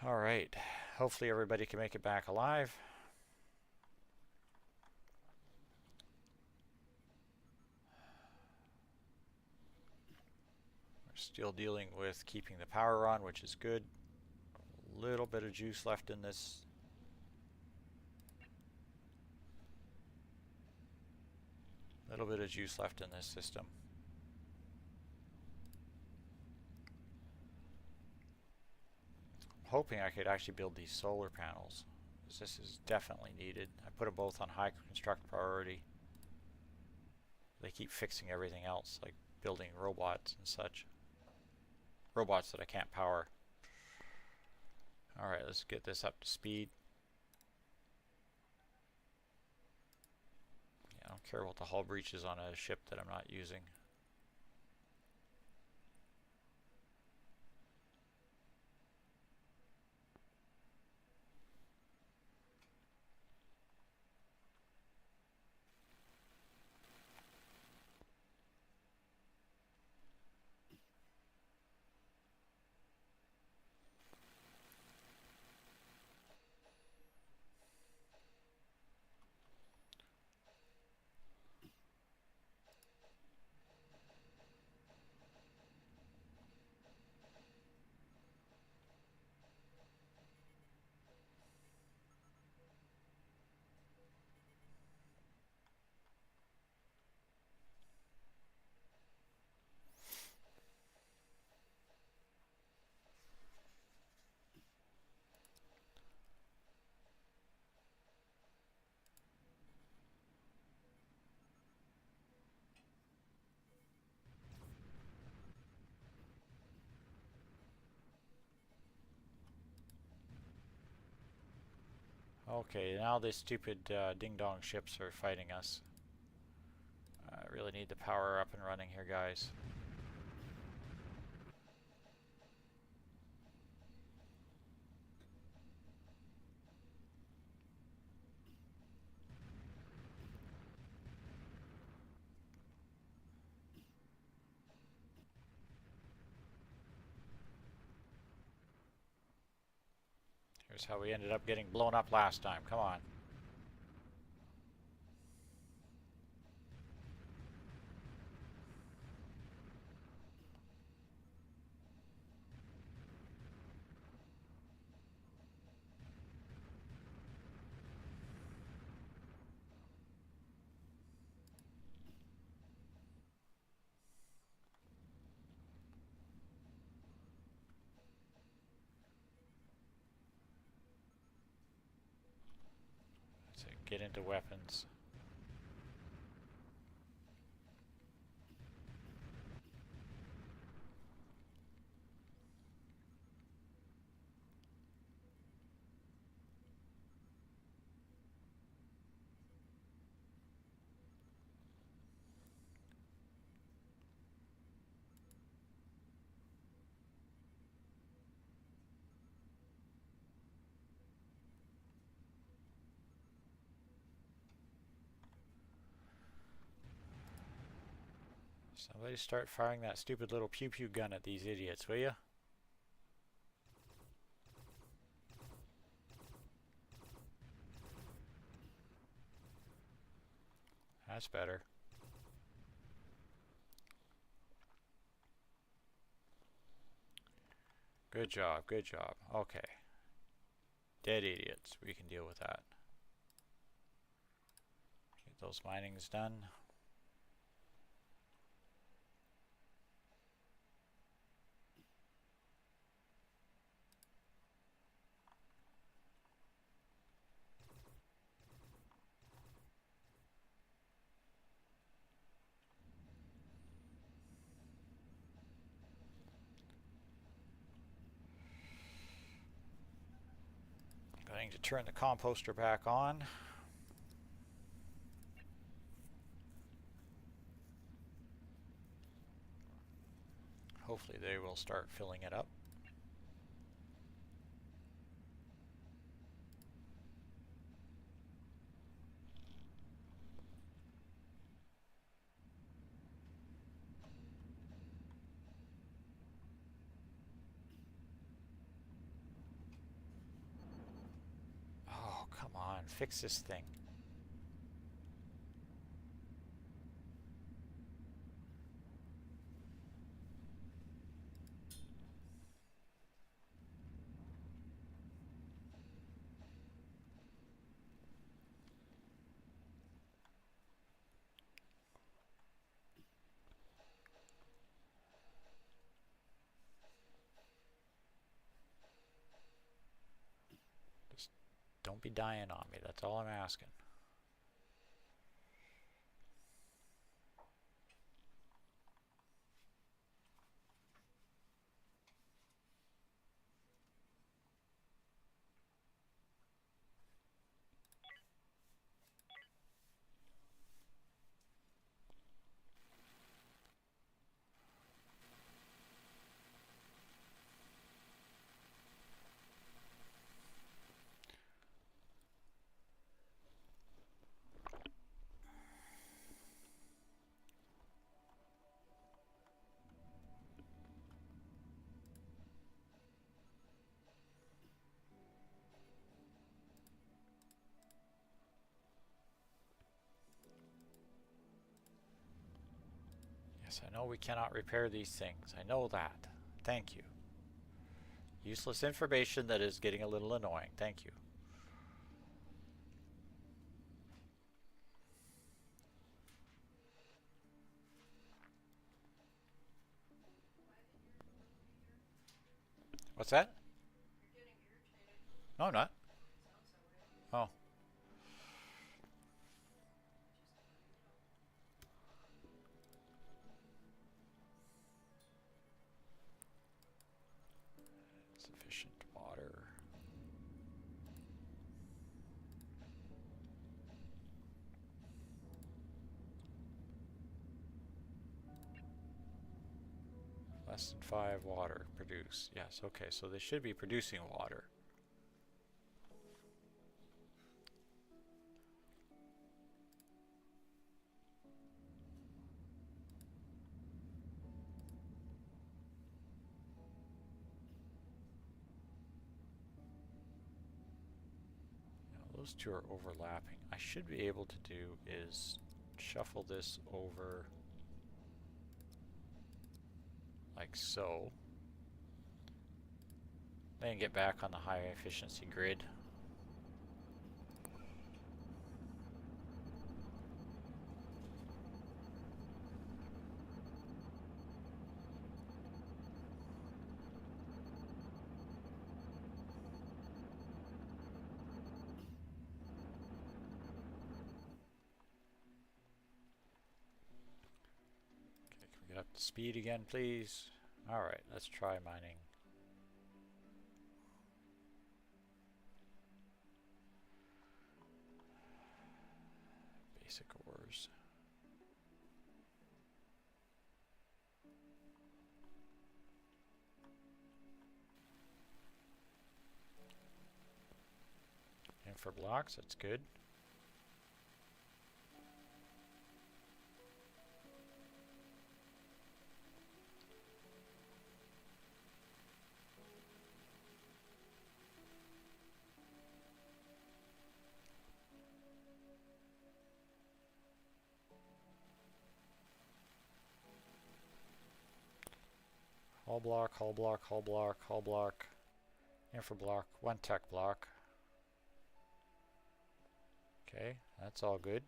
Alright, hopefully everybody can make it back alive. We're still dealing with keeping the power on, which is good. A little bit of juice left in this. Little bit of juice left in this system. I'm hoping I could actually build these solar panels, because this is definitely needed. I put them both on high construct priority. They keep fixing everything else, like building robots and such. Robots that I can't power. Alright, let's get this up to speed. I don't care about the hull breaches on a ship that I'm not using. Okay, now the stupid ding-dong ships are fighting us. I really need the power up and running here, guys. Here's how we ended up getting blown up last time. Come on. Let's get into weapons. Somebody start firing that stupid little pew-pew gun at these idiots, will ya? That's better. Good job, good job. Okay. Dead idiots. We can deal with that. Get those minings done. Going to turn the composter back on. hopefully they will start filling it up. Oh, come on, fix this thing. Just don't be dying on me, that's all I'm asking. Yes, I know we cannot repair these things. I know that. Thank you. Useless information that is getting a little annoying. Thank you. What's that? You're getting irritated. No, I'm not. Sounds that way. Oh. Sufficient water. Less than 5 water produce. Yes, okay, so they should be producing water. Now, those two are overlapping. I should be able to do is shuffle this over like so. Then get back on the high efficiency grid. Okay, can we get up to speed again, please? Alright, let's try mining. Basic ores. And for blocks, that's good. Hull block, hull block, hull block, hull block, infra block, 1 tech block. Okay, that's all good.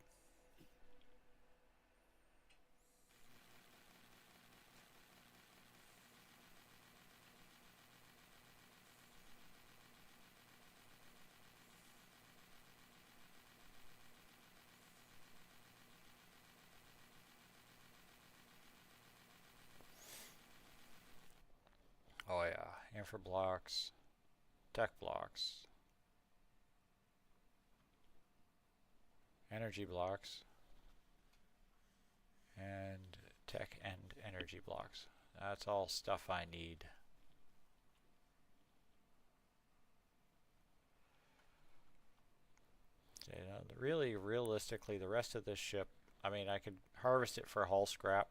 Oh yeah, infra blocks, tech blocks, energy blocks, and tech and energy blocks. That's all stuff I need. Okay, now really, realistically, the rest of this ship, I mean, I could harvest it for hull scrap.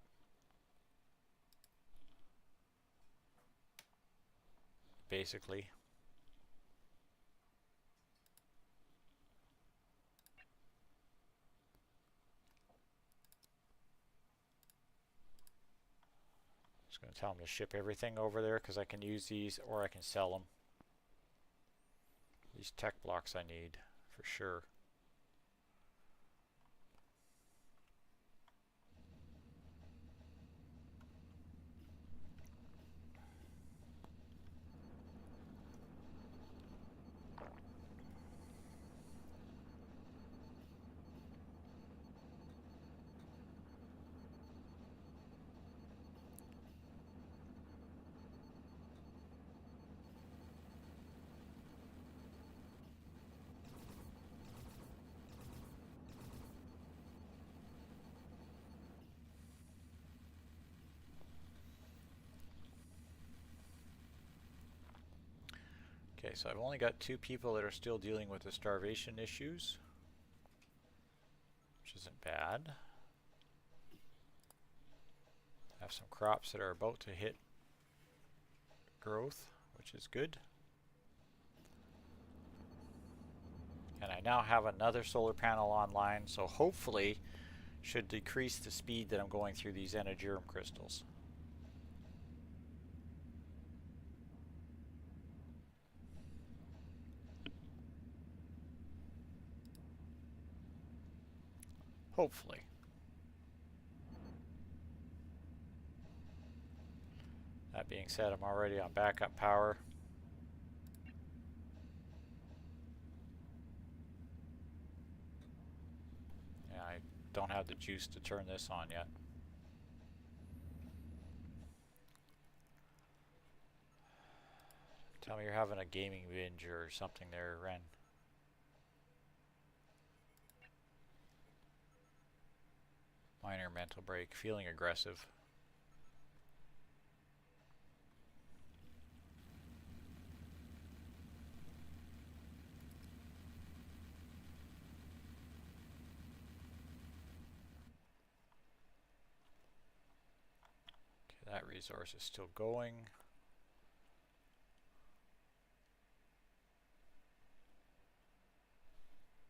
Basically. Just going to tell them to ship everything over there because I can use these or I can sell them. These tech blocks I need for sure. Okay, so I've only got 2 people that are still dealing with the starvation issues, which isn't bad. I have some crops that are about to hit growth, which is good. And I now have another solar panel online, so hopefully should decrease the speed that I'm going through these Energium crystals. Hopefully. That being said, I'm already on backup power. Yeah, I don't have the juice to turn this on yet. Tell me you're having a gaming binge or something there, Ren. Minor mental break, feeling aggressive. Okay, that resource is still going.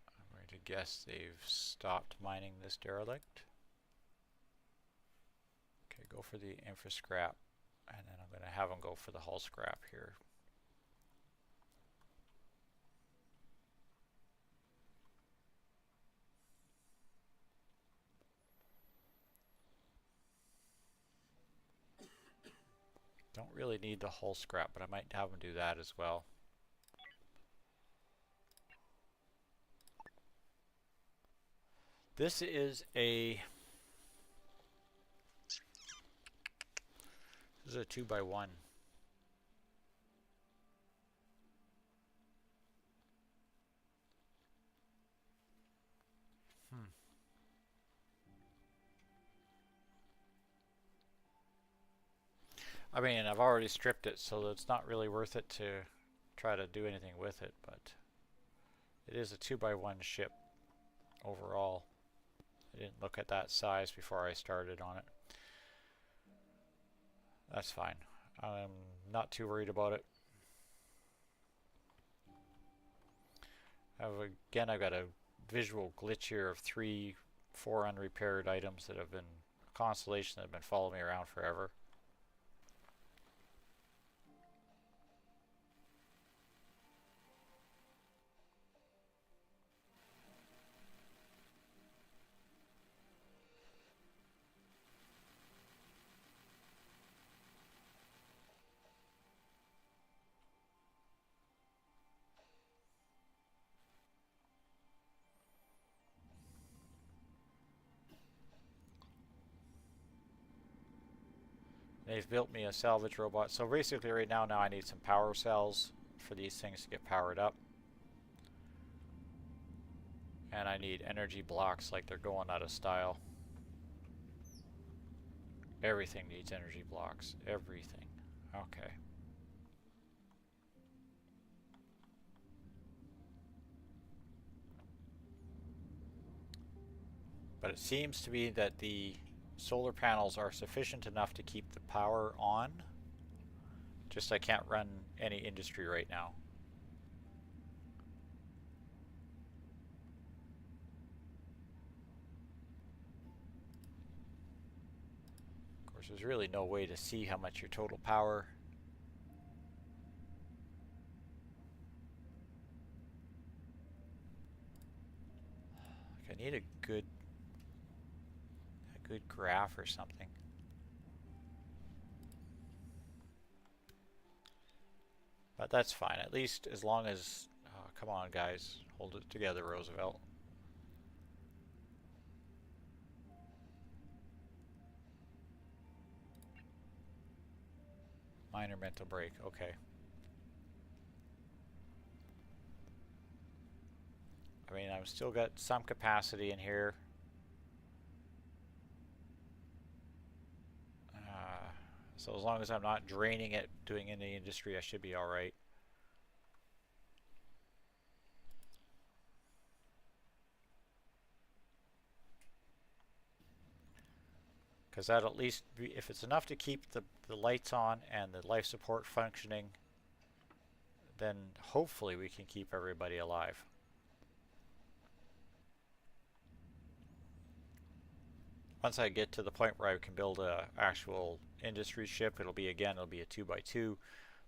I'm going to guess they've stopped mining this derelict. Okay, go for the infra scrap, and then I'm going to have them go for the hull scrap here. Don't really need the hull scrap, but I might have them do that as well. This is a 2x1. I mean, I've already stripped it, so it's not really worth it to try to do anything with it, but it is a 2x1 ship overall. I didn't look at that size before I started on it. That's fine. I'm not too worried about it. Again, I've got a visual glitch here of 4 unrepaired items that have been a constellation that have been following me around forever. They've built me a salvage robot. So basically right now I need some power cells for these things to get powered up. And I need energy blocks like they're going out of style. Everything needs energy blocks. Everything. Okay. But it seems to be that the solar panels are sufficient enough to keep the power on. Just I can't run any industry right now. Of course, there's really no way to see how much your total power. I need a good graph or something. But that's fine, at least as long as, come on guys, hold it together, Roosevelt. Minor mental break, okay. I mean, I've still got some capacity in here. So as long as I'm not draining it doing any industry, I should be all right. Because that'll at least be, if it's enough to keep the lights on and the life support functioning, then hopefully we can keep everybody alive. Once I get to the point where I can build a actual industry ship, it'll be a 2x2,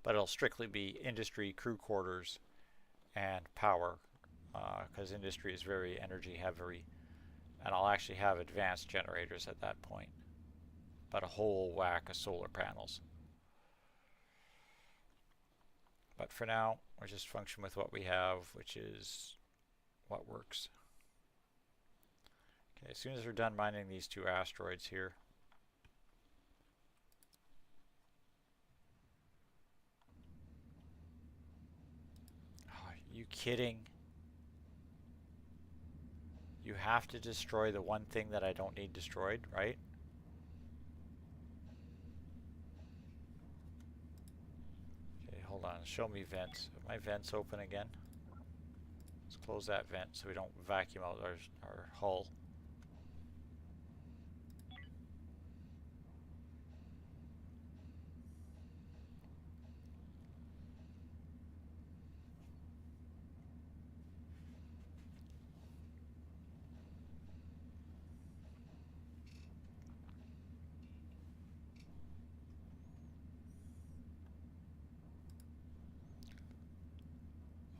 but it'll strictly be industry, crew quarters, and power, because industry is very energy heavy, and I'll actually have advanced generators at that point, but a whole whack of solar panels. But for now, we'll just function with what we have, which is what works. Okay, as soon as we're done mining these 2 asteroids here, oh, are you kidding? You have to destroy the one thing that I don't need destroyed, right? Okay, hold on, show me vents. Are my vents open again? Let's close that vent so we don't vacuum out our hull.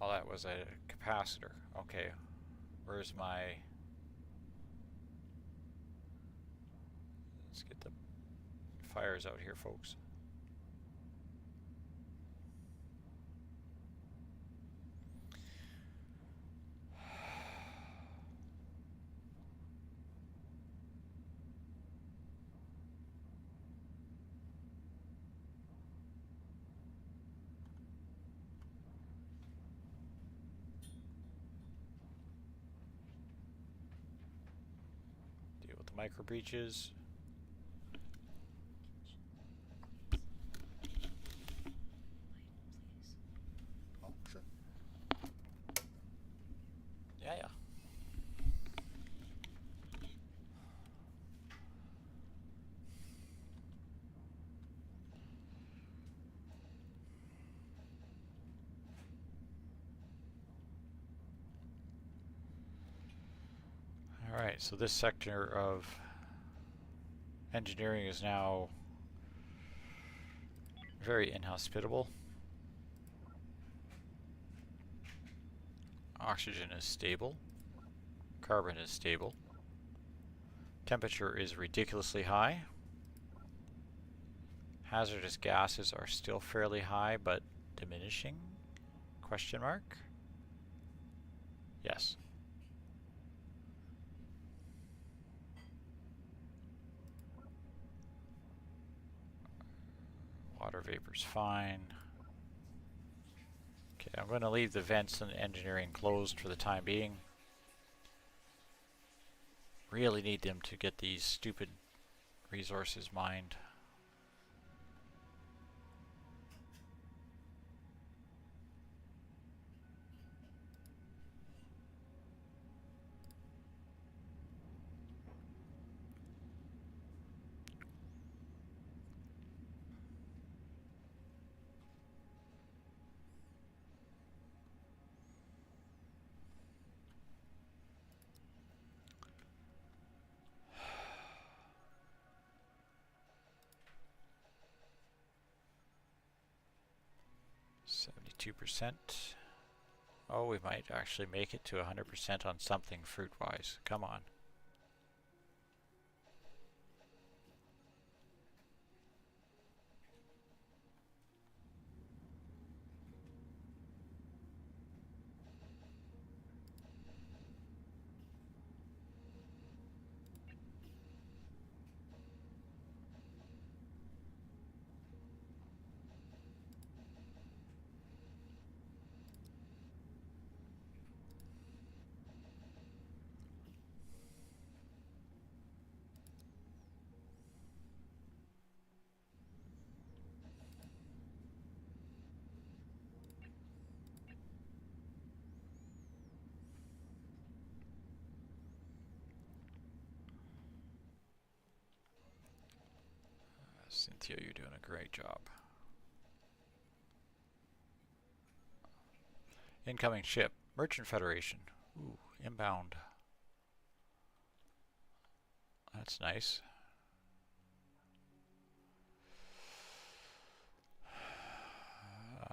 Oh, that was a capacitor. Okay, where's my... Let's get the fires out here, folks. Deal with the micro breaches. Oh, sure. Yeah, yeah. Alright, so this sector of engineering is now very inhospitable. Oxygen is stable. Carbon is stable. Temperature is ridiculously high. Hazardous gases are still fairly high, but diminishing? Question mark? Yes. Water vapor's fine. Okay, I'm going to leave the vents and engineering closed for the time being. Really need them to get these stupid resources mined. %. Oh, we might actually make it to 100% on something fruit-wise. Come on. Cynthia, you're doing a great job. Incoming ship. Merchant Federation. Ooh, inbound. That's nice.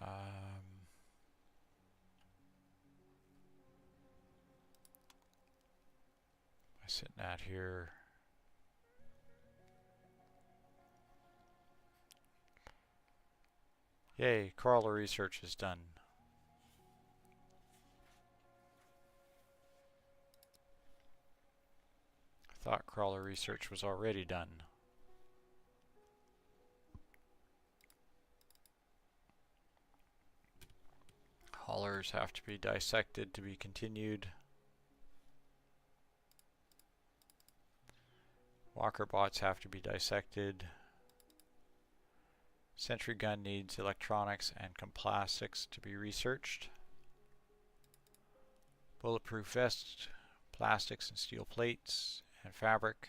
I'm sitting at here. Yay, crawler research is done. I thought crawler research was already done. Haulers have to be dissected to be continued. Walker bots have to be dissected. Sentry gun needs electronics and complastics to be researched. Bulletproof vest, plastics and steel plates, and fabric.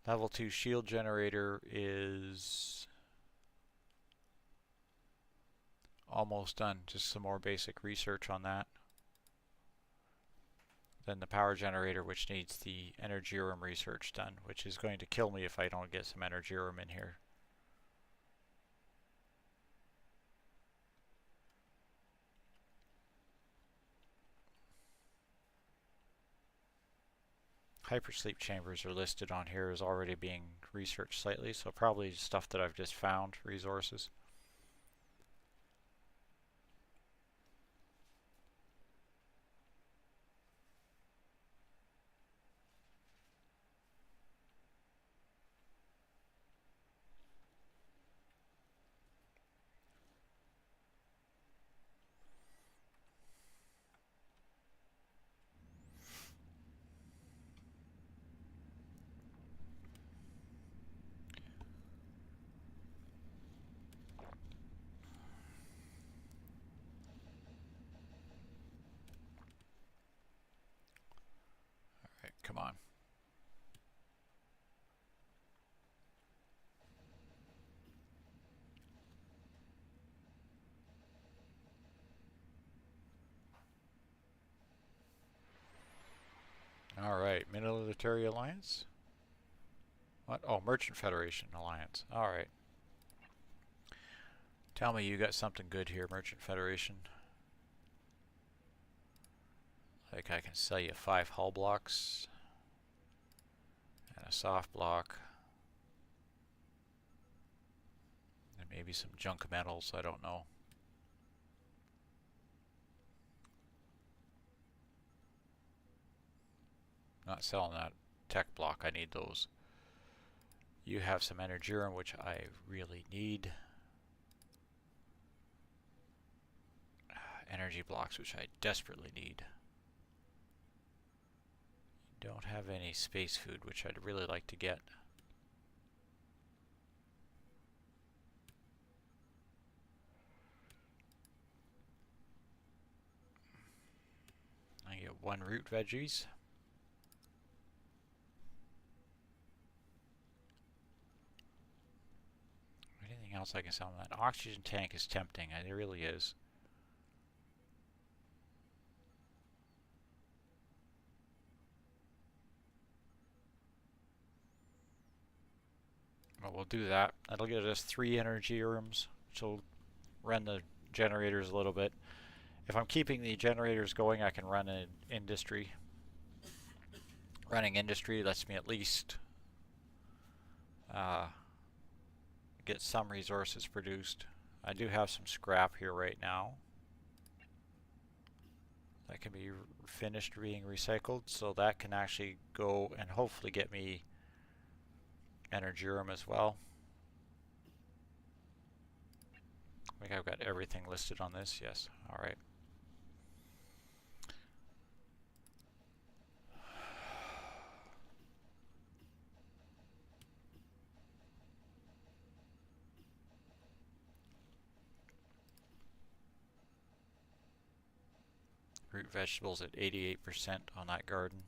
Level 2 shield generator is almost done. Just some more basic research on that. Then the power generator, which needs the Energium research done, which is going to kill me if I don't get some Energium in here. Hypersleep chambers are listed on here as already being researched slightly, so probably stuff that I've just found, resources. Come on. Alright, Military Alliance? What? Oh, Merchant Federation Alliance. Alright. Tell me you got something good here, Merchant Federation. Like I can sell you 5 hull blocks. And a soft block. And maybe some junk metals, I don't know. Not selling that tech block, I need those. You have some Energium, which I really need. Energy blocks, which I desperately need. don't have any space food, which I'd really like to get. I get 1 root veggies. Anything else I can sell? That oxygen tank is tempting. It really is. Well, we'll do that. That'll get us 3 energy rooms, which will run the generators a little bit. If I'm keeping the generators going, I can run an industry. Running industry lets me at least get some resources produced. I do have some scrap here right now that can be finished being recycled, so that can actually go and hopefully get me energy room as well. I think I've got everything listed on this. Yes. All right. Root vegetables at 88% on that garden.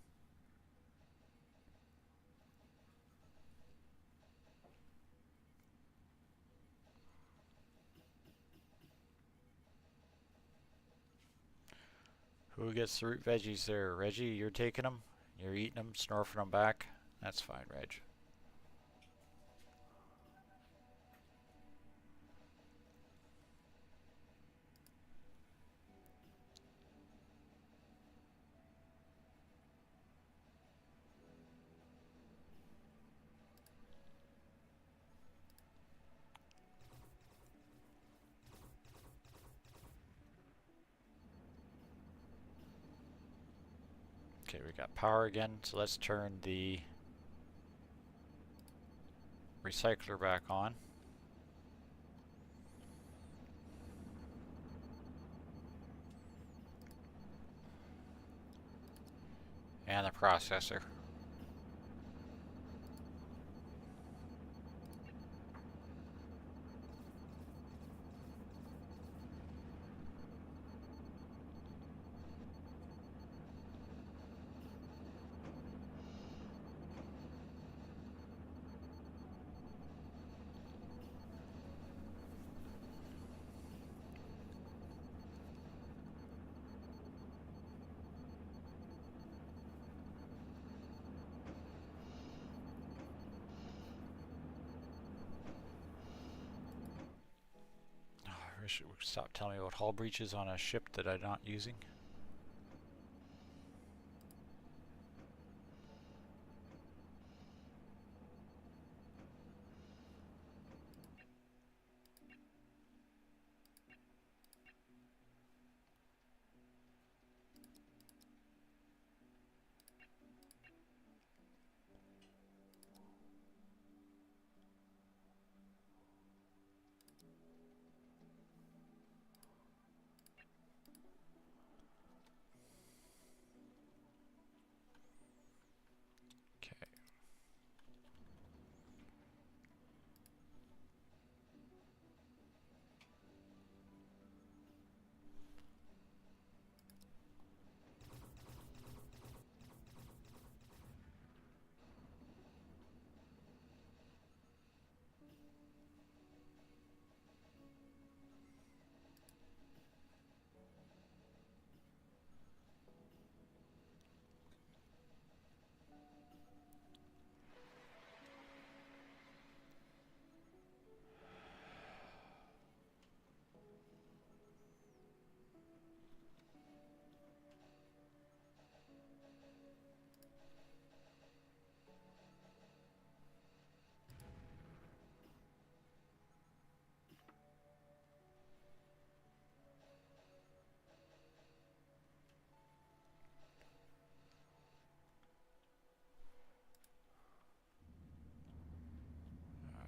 Who gets the root veggies there? Reggie, you're taking them? You're eating them, snorfing them back? That's fine, Reg. Okay, we got power again, so let's turn the recycler back on. And the processor. Should stop telling me about hull breaches on a ship that I'm not using.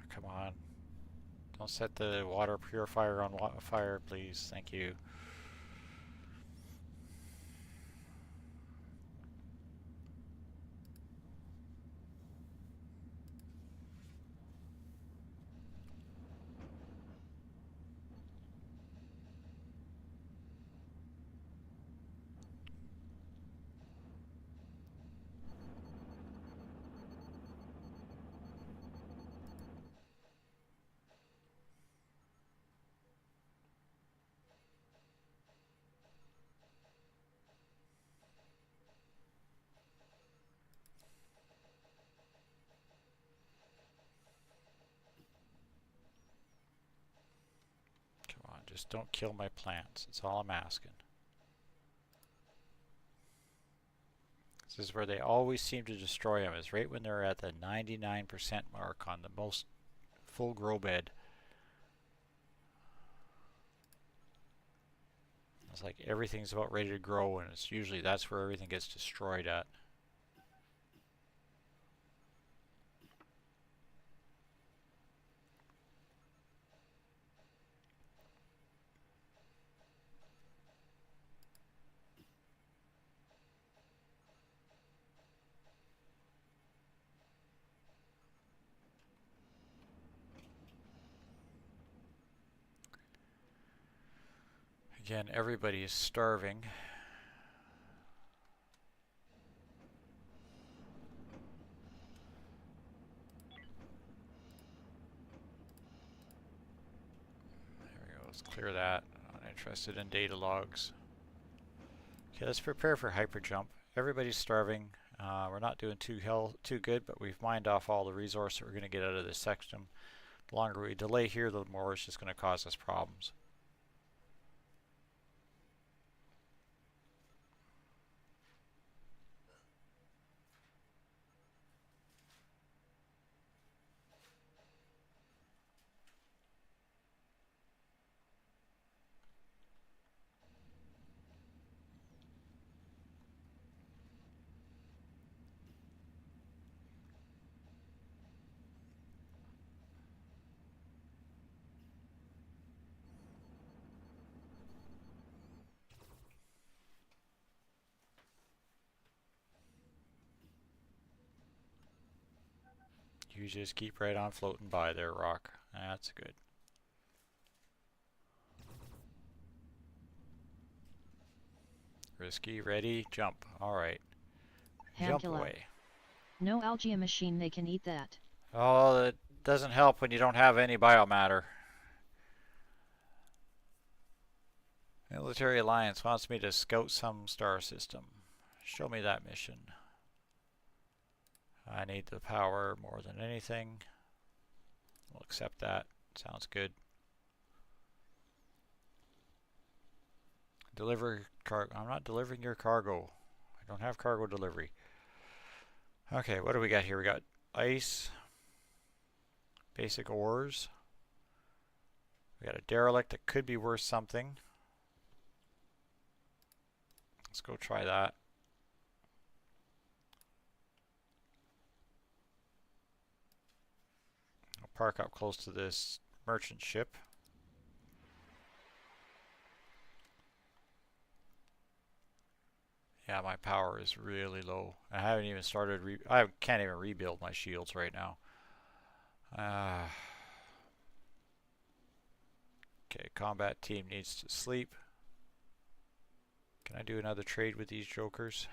Come on. Don't set the water purifier on fire, please. Thank you. Just don't kill my plants. That's all I'm asking. This is where they always seem to destroy them, is right when they're at the 99% mark on the most full grow bed. It's like everything's about ready to grow, and it's usually that's where everything gets destroyed at. Again, everybody is starving. There we go, let's clear that. I'm not interested in data logs. Okay, let's prepare for hyper jump. Everybody's starving. We're not doing too good, but we've mined off all the resource that we're going to get out of this section. The longer we delay here, the more it's just going to cause us problems. You just keep right on floating by there, Rock. That's good. Risky, ready, jump. Alright. Jump Hankula. away. No Algia machine, they can eat that. Oh, that doesn't help when you don't have any biomatter. Military Alliance wants me to scout some star system. Show me that mission. I need the power more than anything. We'll accept that. Sounds good. Deliver cargo. I'm not delivering your cargo. I don't have cargo delivery. Okay, what do we got here? We got ice, basic ores. We got a derelict that could be worth something. Let's go try that. I'll park up close to this merchant ship. Yeah, my power is really low. I haven't even started. I can't even rebuild my shields right now. Okay, combat team needs to sleep. Can I do another trade with these jokers?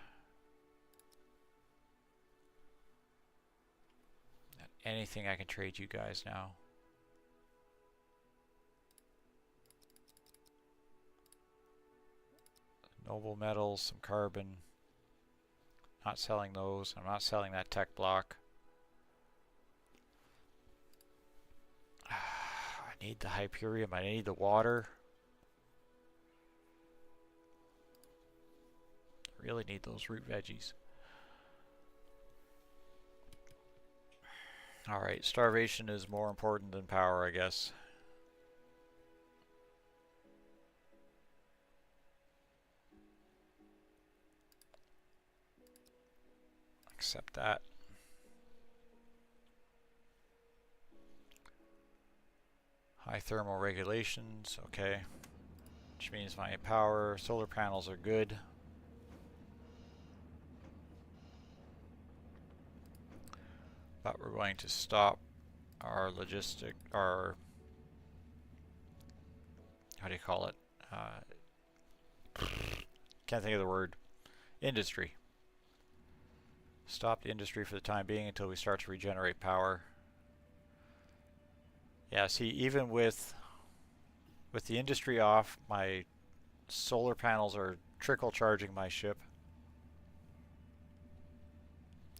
Anything I can trade you guys now. Noble metals, some carbon. Not selling those. I'm not selling that tech block. I need the Hyperium. I need the water. I really need those root veggies. Alright, starvation is more important than power, I guess. Accept that. High thermal regulations, okay. Which means my power, solar panels are good. But we're going to stop our how do you call it? Can't think of the word. Industry. Stop the industry for the time being until we start to regenerate power. Yeah, see, even with the industry off, my solar panels are trickle charging my ship.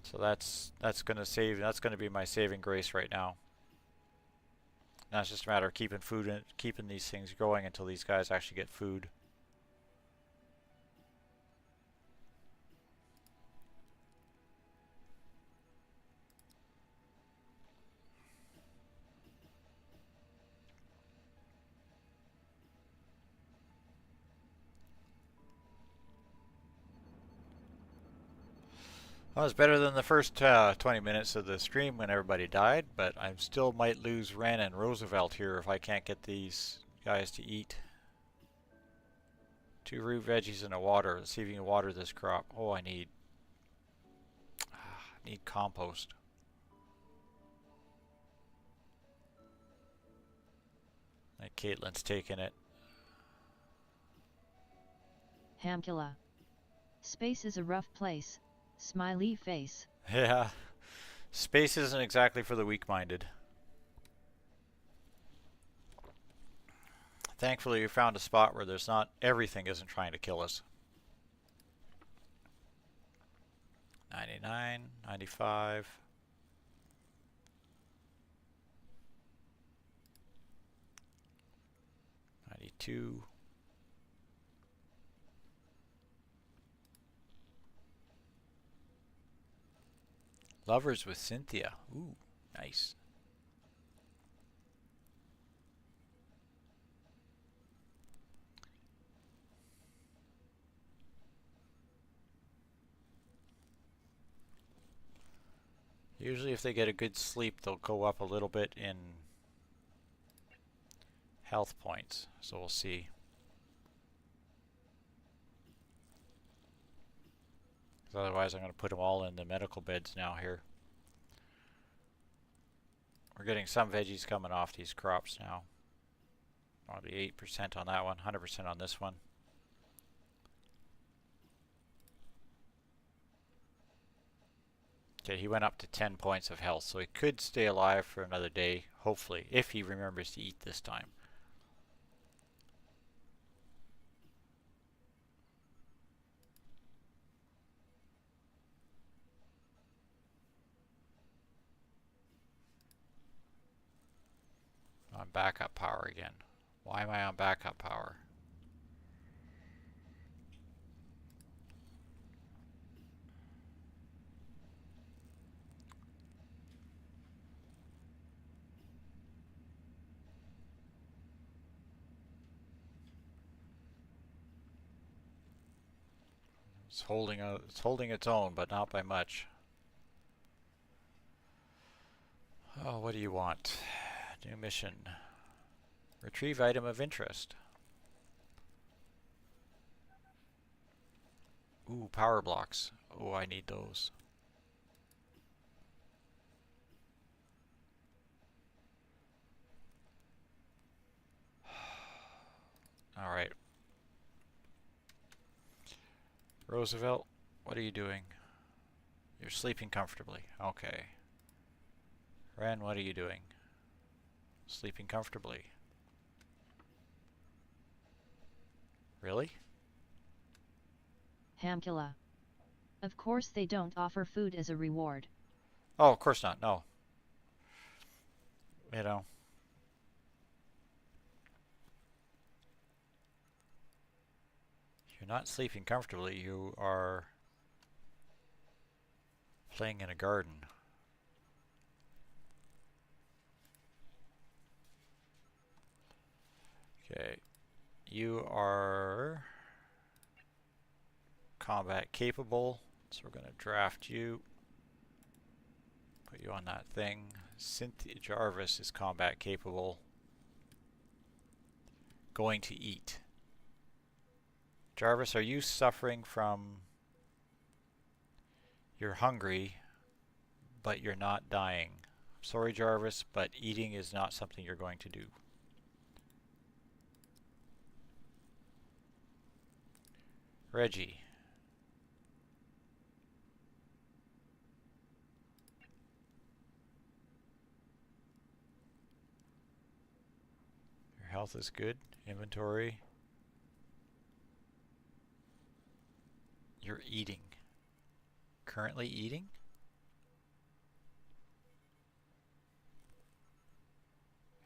So that's going to be my saving grace right now. Now it's just a matter of keeping food and keeping these things going until these guys actually get food. Well, it's better than the first 20 minutes of the stream when everybody died, but I still might lose Ren and Roosevelt here if I can't get these guys to eat. 2 root veggies and a water. Let's see if you can water this crop. Oh, I need compost. Like Caitlin's taking it. Hamkilla. Space is a rough place. Smiley face. Yeah. Space isn't exactly for the weak-minded. Thankfully, we found a spot where there's not everything isn't trying to kill us. 99, 95. Two. Lovers with Cynthia. Ooh, nice. Usually if they get a good sleep, they'll go up a little bit in health points. So we'll see. Otherwise I'm going to put them all in the medical beds now here. We're getting some veggies coming off these crops now. Probably 8% on that one, 100% on this one. Okay, he went up to 10 points of health, so he could stay alive for another day, hopefully, if he remembers to eat this time. On backup power again. Why am I on backup power? It's holding its own, but not by much. Oh, what do you want? New mission. Retrieve item of interest. Ooh, power blocks. Oh, I need those. All right. Roosevelt, what are you doing? You're sleeping comfortably. Okay. Ren, what are you doing? Sleeping comfortably. Really? Hamkilla. Of course they don't offer food as a reward. Oh, of course not. No. You know. You're not sleeping comfortably. You are playing in a garden. Okay. You are combat capable, so we're going to draft you. Put you on that thing. Cynthia Jarvis is combat capable. Going to eat. Jarvis, are you suffering from... You're hungry, but you're not dying. Sorry, Jarvis, but eating is not something you're going to do. Reggie. Your health is good. Inventory. You're eating. Currently eating?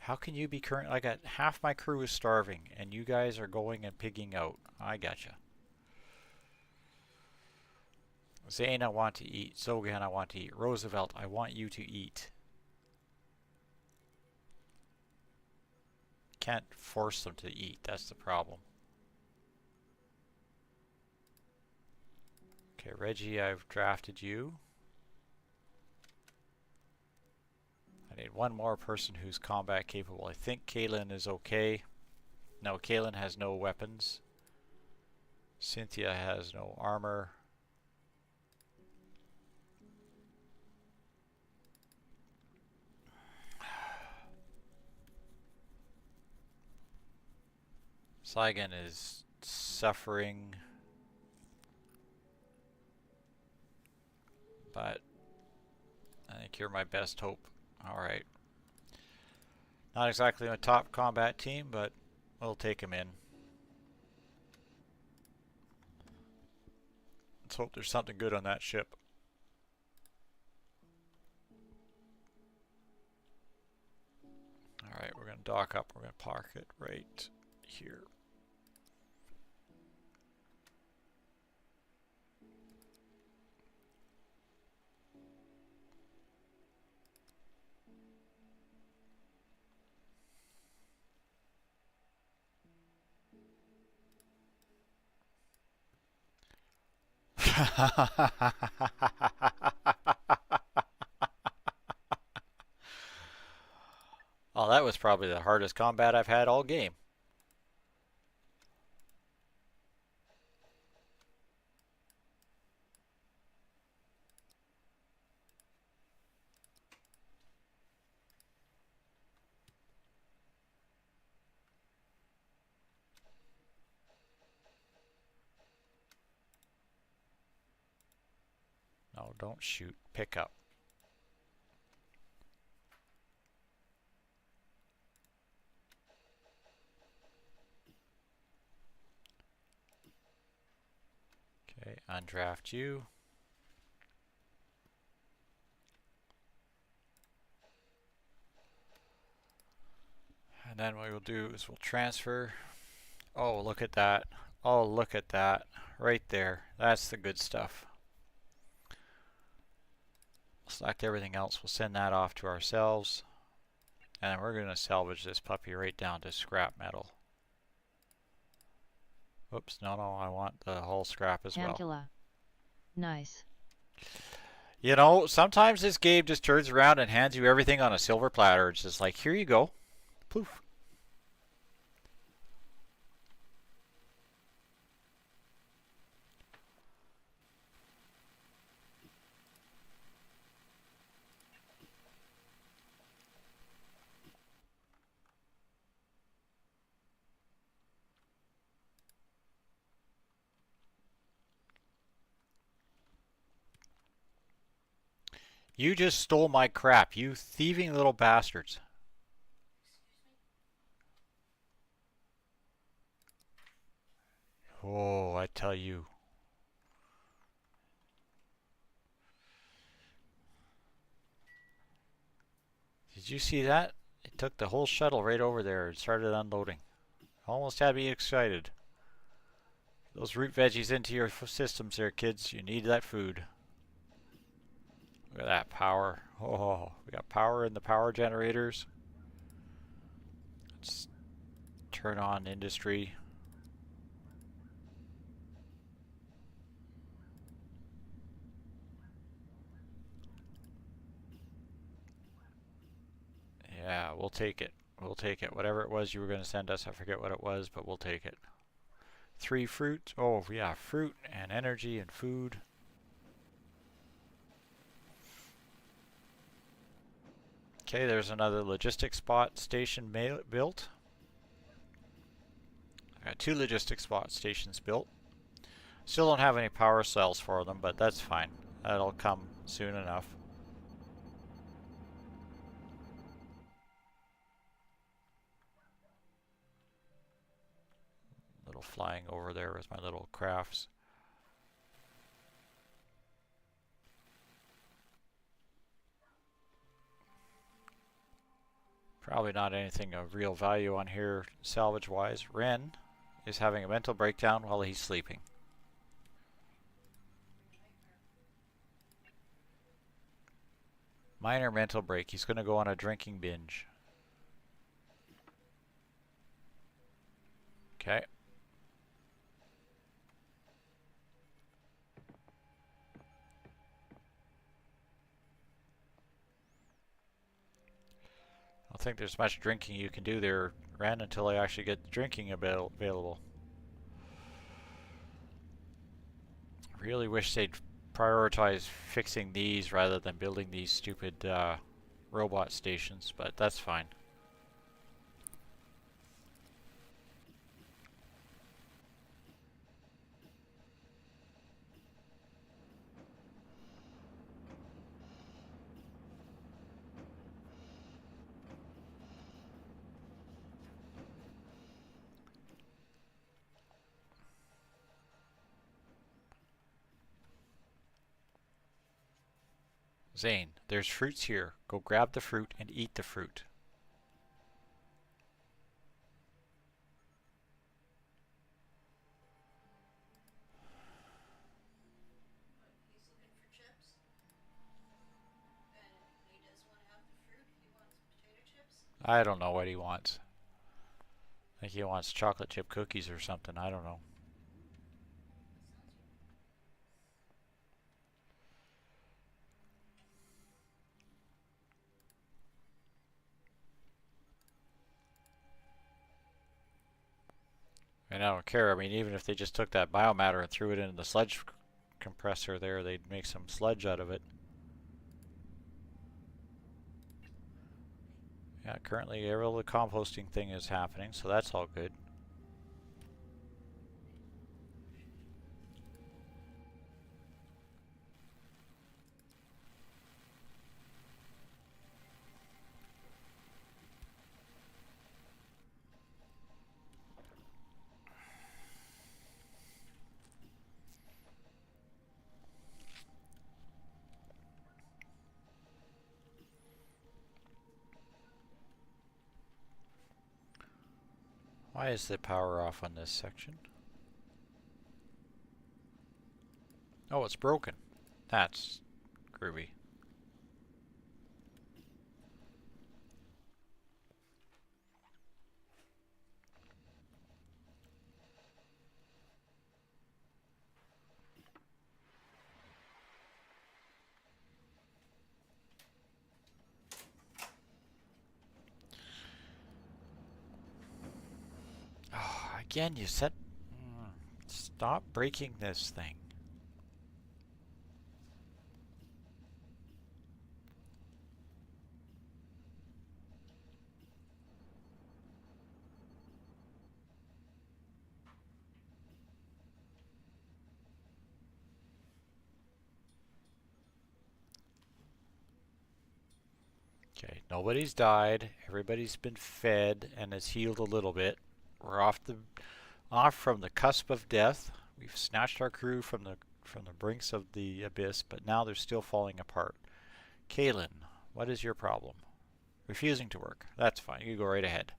How can you be current? I got half my crew is starving, and you guys are going and pigging out. I gotcha. Zane, I want to eat. Zogan, I want to eat. Roosevelt, I want you to eat. Can't force them to eat. That's the problem. Okay, Reggie, I've drafted you. I need one more person who's combat capable. I think Kaylin is okay. No, Kaylin has no weapons. Cynthia has no armor. Saigon is suffering, but I think you're my best hope. Alright. Not exactly a top combat team, but we'll take him in. Let's hope there's something good on that ship. Alright, we're going to dock up. We're going to park it right here. Oh, that was probably the hardest combat I've had all game. No, don't shoot. Pick up. Okay, undraft you. And then what we'll do is we'll transfer. Oh, look at that. Oh, look at that. Right there. That's the good stuff. Select everything else. We'll send that off to ourselves. And then we're going to salvage this puppy right down to scrap metal. Oops, no, I want the whole scrap as well. Ancula. Nice. You know, sometimes this game just turns around and hands you everything on a silver platter. It's just like, here you go. Poof. You just stole my crap, you thieving little bastards. Oh, I tell you. Did you see that? It took the whole shuttle right over there and started unloading. Almost had me excited. Those root veggies into your systems there, kids. You need that food. Look at that power. Oh, we got power in the power generators. Let's turn on industry. Yeah, we'll take it. We'll take it. Whatever it was you were going to send us, I forget what it was, but we'll take it. 3 fruit. Oh, yeah, fruit and energy and food. Okay, there's another logistics spot station built. I got 2 logistics spot stations built. Still don't have any power cells for them, but that's fine. That'll come soon enough. Little flying over there with my little crafts. Probably not anything of real value on here salvage-wise. Ren is having a mental breakdown while he's sleeping. Minor mental break. He's going to go on a drinking binge. Okay. I don't think there's much drinking you can do there, Ren, until I actually get drinking available. Really wish they'd prioritize fixing these rather than building these stupid robot stations, but that's fine. Zane, there's fruits here. Go grab the fruit and eat the fruit. But he's looking for chips. And he does want to have the fruit. He wants potato chips. I don't know what he wants. I think he wants chocolate chip cookies or something. I don't know. And I don't care. I mean, even if they just took that biomatter and threw it into the sludge compressor there, they'd make some sludge out of it. Yeah, currently all the composting thing is happening, so that's all good. Why is the power off on this section? Oh, it's broken. That's groovy. Oh, again, you said... Stop breaking this thing. Okay, nobody's died. Everybody's been fed and is healed a little bit. We're off from the cusp of death. We've snatched our crew from the brinks of the abyss, but now they're still falling apart. Kaylin, what is your problem? Refusing to work. That's fine. You go right ahead.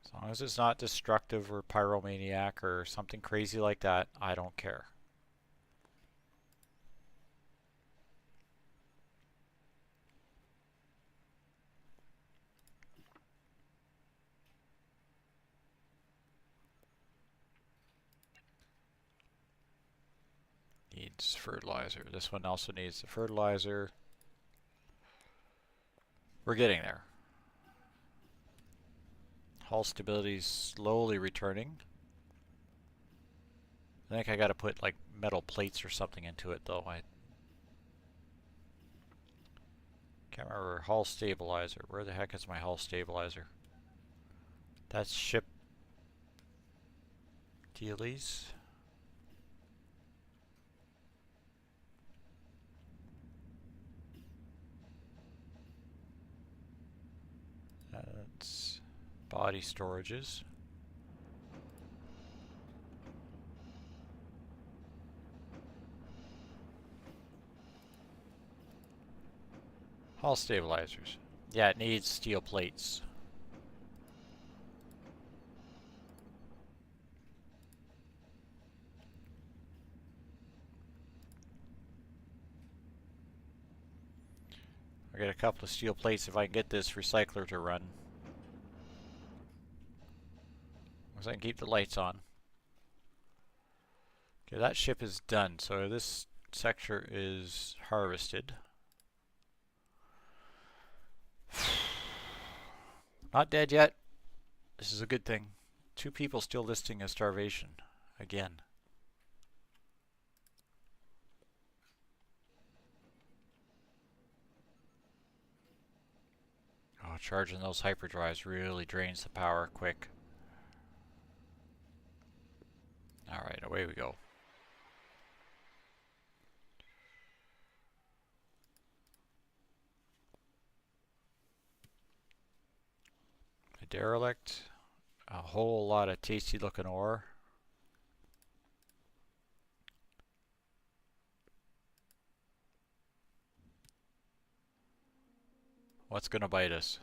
As long as it's not destructive or pyromaniac or something crazy like that, I don't care. Needs fertilizer. This one also needs the fertilizer. We're getting there. Hull stability is slowly returning. I think I gotta put like metal plates or something into it though. I can't remember. Hull stabilizer. Where the heck is my hull stabilizer? That's ship dealies. That's body storages. Hull stabilizers. Yeah, it needs steel plates. I get a couple of steel plates if I can get this recycler to run. As I can keep the lights on. Okay, that ship is done, so this sector is harvested. Not dead yet. This is a good thing. 2 people still listing as starvation. Again. Oh, charging those hyperdrives really drains the power quick. Alright, away we go. A derelict. A whole lot of tasty looking ore. What's gonna bite us?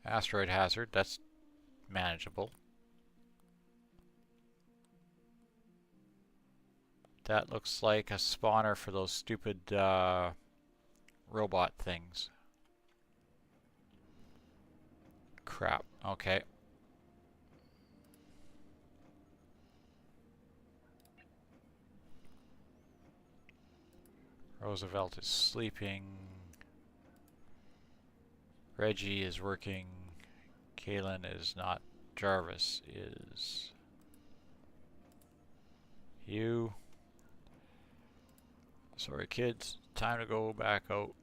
Asteroid hazard, that's manageable. That looks like a spawner for those stupid robot things. Crap, okay. Roosevelt is sleeping. Reggie is working. Kalen is not. Jarvis is. You. Sorry kids, time to go back out.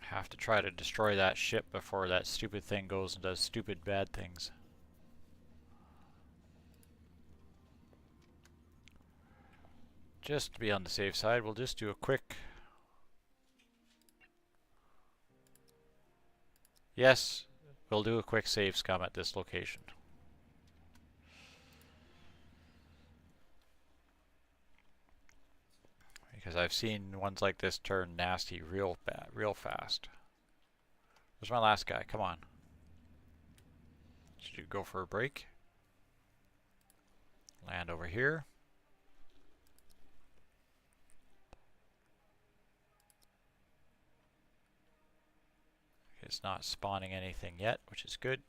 Have to try to destroy that ship before that stupid thing goes and does stupid bad things. Just to be on the safe side, we'll just do a quick... Yes, we'll do a quick save scum at this location. Because I've seen ones like this turn nasty real bad, real fast. Where's my last guy? Come on. Should you go for a break? Land over here. It's not spawning anything yet, which is good.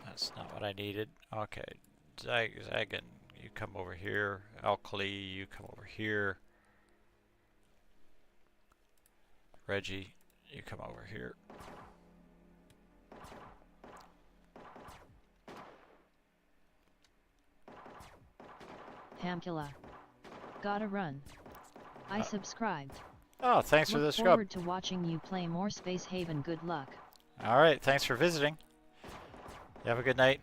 That's not what I needed. Okay, Zagan, you come over here. Alkali, you come over here. Reggie, you come over here. Hamkilla. Gotta run. I subscribed. Oh, thanks for the Look scrub. forward to watching you play more Space Haven. Good luck. Alright, thanks for visiting. You have a good night.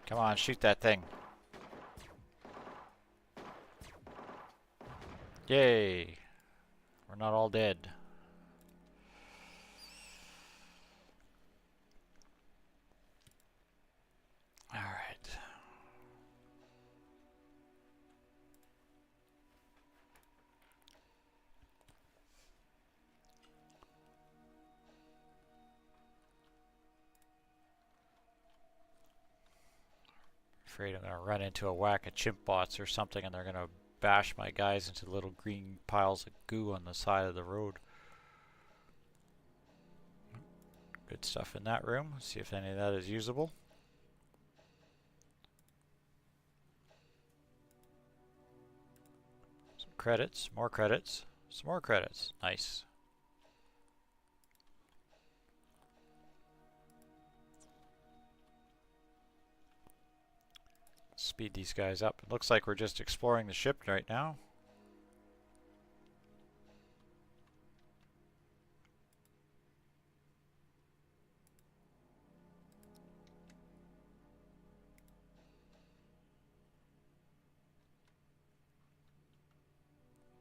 Come on, shoot that thing. Yay! We're not all dead. Alright. Afraid I'm gonna run into a whack of chimp bots or something and they're gonna bash my guys into little green piles of goo on the side of the road. Good stuff in that room. See if any of that is usable. Some credits, more credits, some more credits. Nice. Speed these guys up. It looks like we're just exploring the ship right now.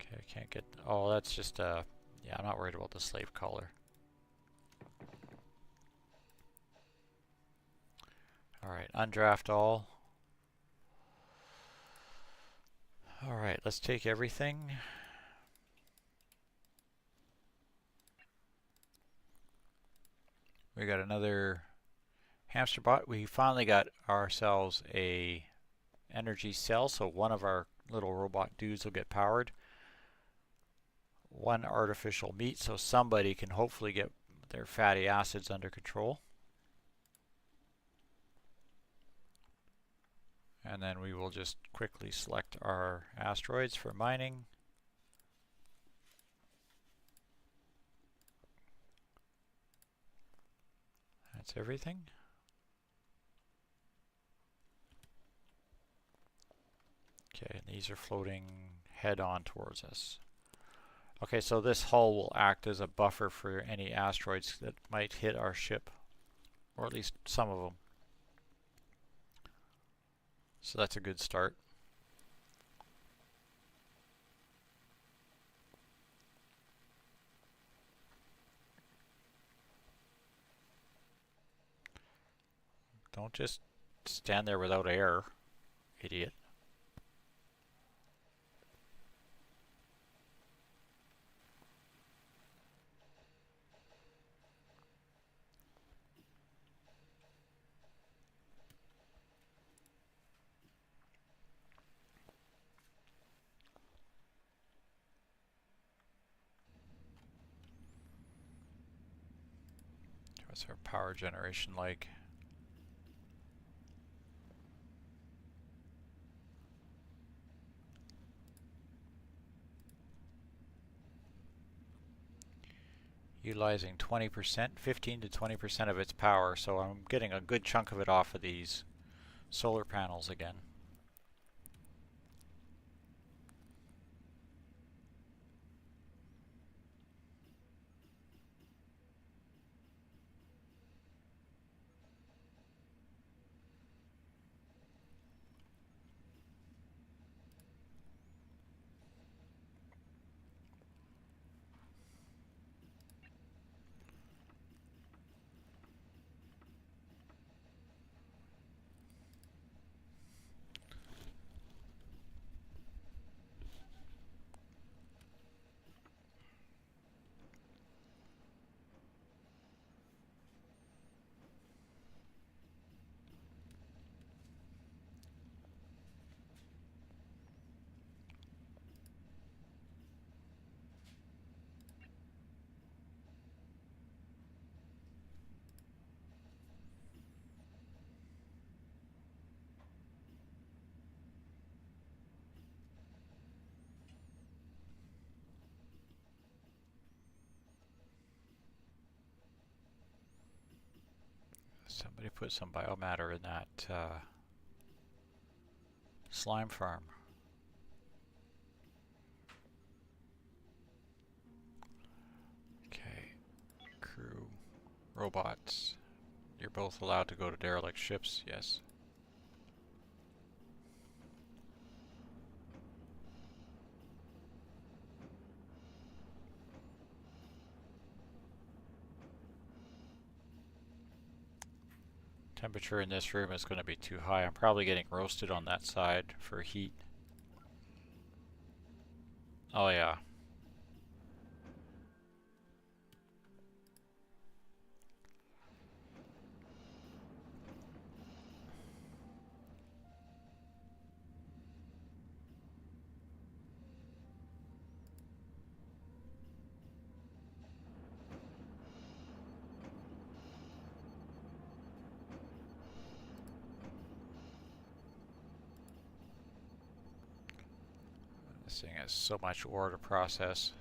Okay, I can't get... Oh, that's just yeah, I'm not worried about the slave collar. Alright, undraft all. Alright, let's take everything. We got another hamster bot. We finally got ourselves a energy cell, so one of our little robot dudes will get powered. One artificial meat, so somebody can hopefully get their fatty acids under control. And then we will just quickly select our asteroids for mining. That's everything. Okay, and these are floating head on towards us. Okay, so this hull will act as a buffer for any asteroids that might hit our ship, or at least some of them. So that's a good start. Don't just stand there without air, idiot. What's our power generation like? Utilizing 20%, 15 to 20% of its power, so I'm getting a good chunk of it off of these solar panels again. Somebody put some biomatter in that slime farm. Okay, crew, robots. You're both allowed to go to derelict ships, yes. Temperature in this room is going to be too high. I'm probably getting roasted on that side for heat. Oh yeah. This thing has so much ore to process.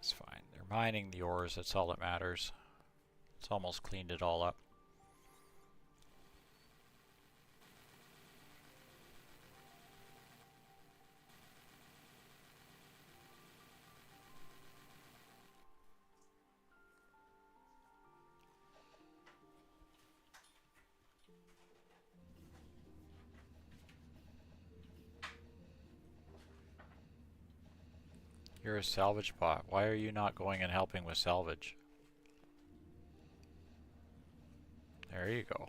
It's fine. They're mining the ores, that's all that matters. It's almost cleaned it all up. You're a salvage bot. Why are you not going and helping with salvage? There you go.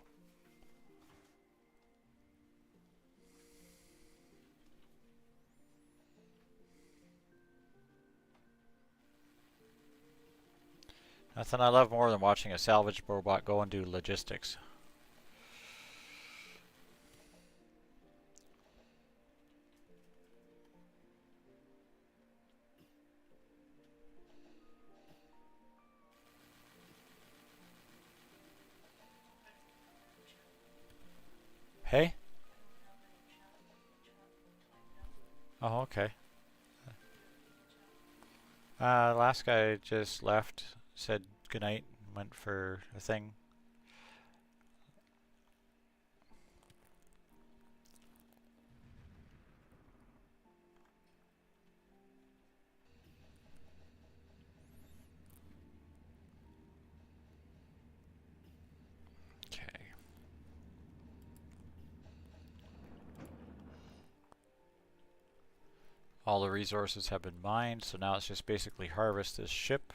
Nothing I love more than watching a salvage robot go and do logistics. Hey? Oh, okay. Last guy just left, said goodnight, went for a thing. Okay. All the resources have been mined, so now it's just basically harvest this ship.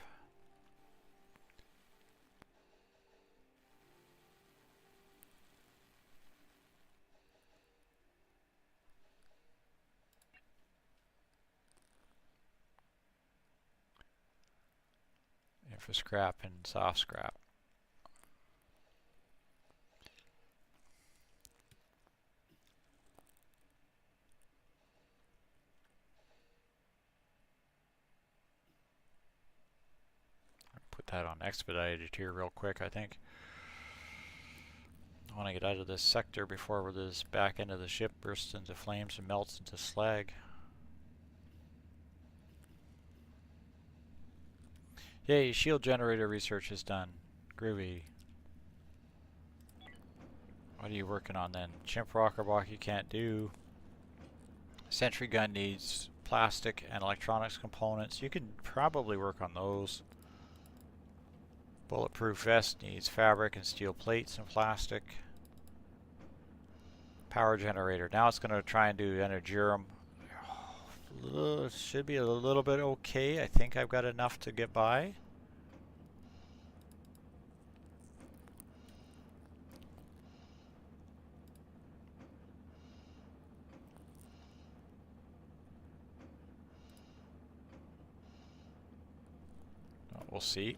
For scrap and soft scrap. Put that on expedited here real quick, I think. I want to get out of this sector before this back end of the ship bursts into flames and melts into slag. Yay, shield generator research is done. Groovy. What are you working on then? Chimp rocker block you can't do. Sentry gun needs plastic and electronics components. You can probably work on those. Bulletproof vest needs fabric and steel plates and plastic. Power generator. Now it's going to try and do Energirum. Should be a little bit okay. I think I've got enough to get by. We'll see.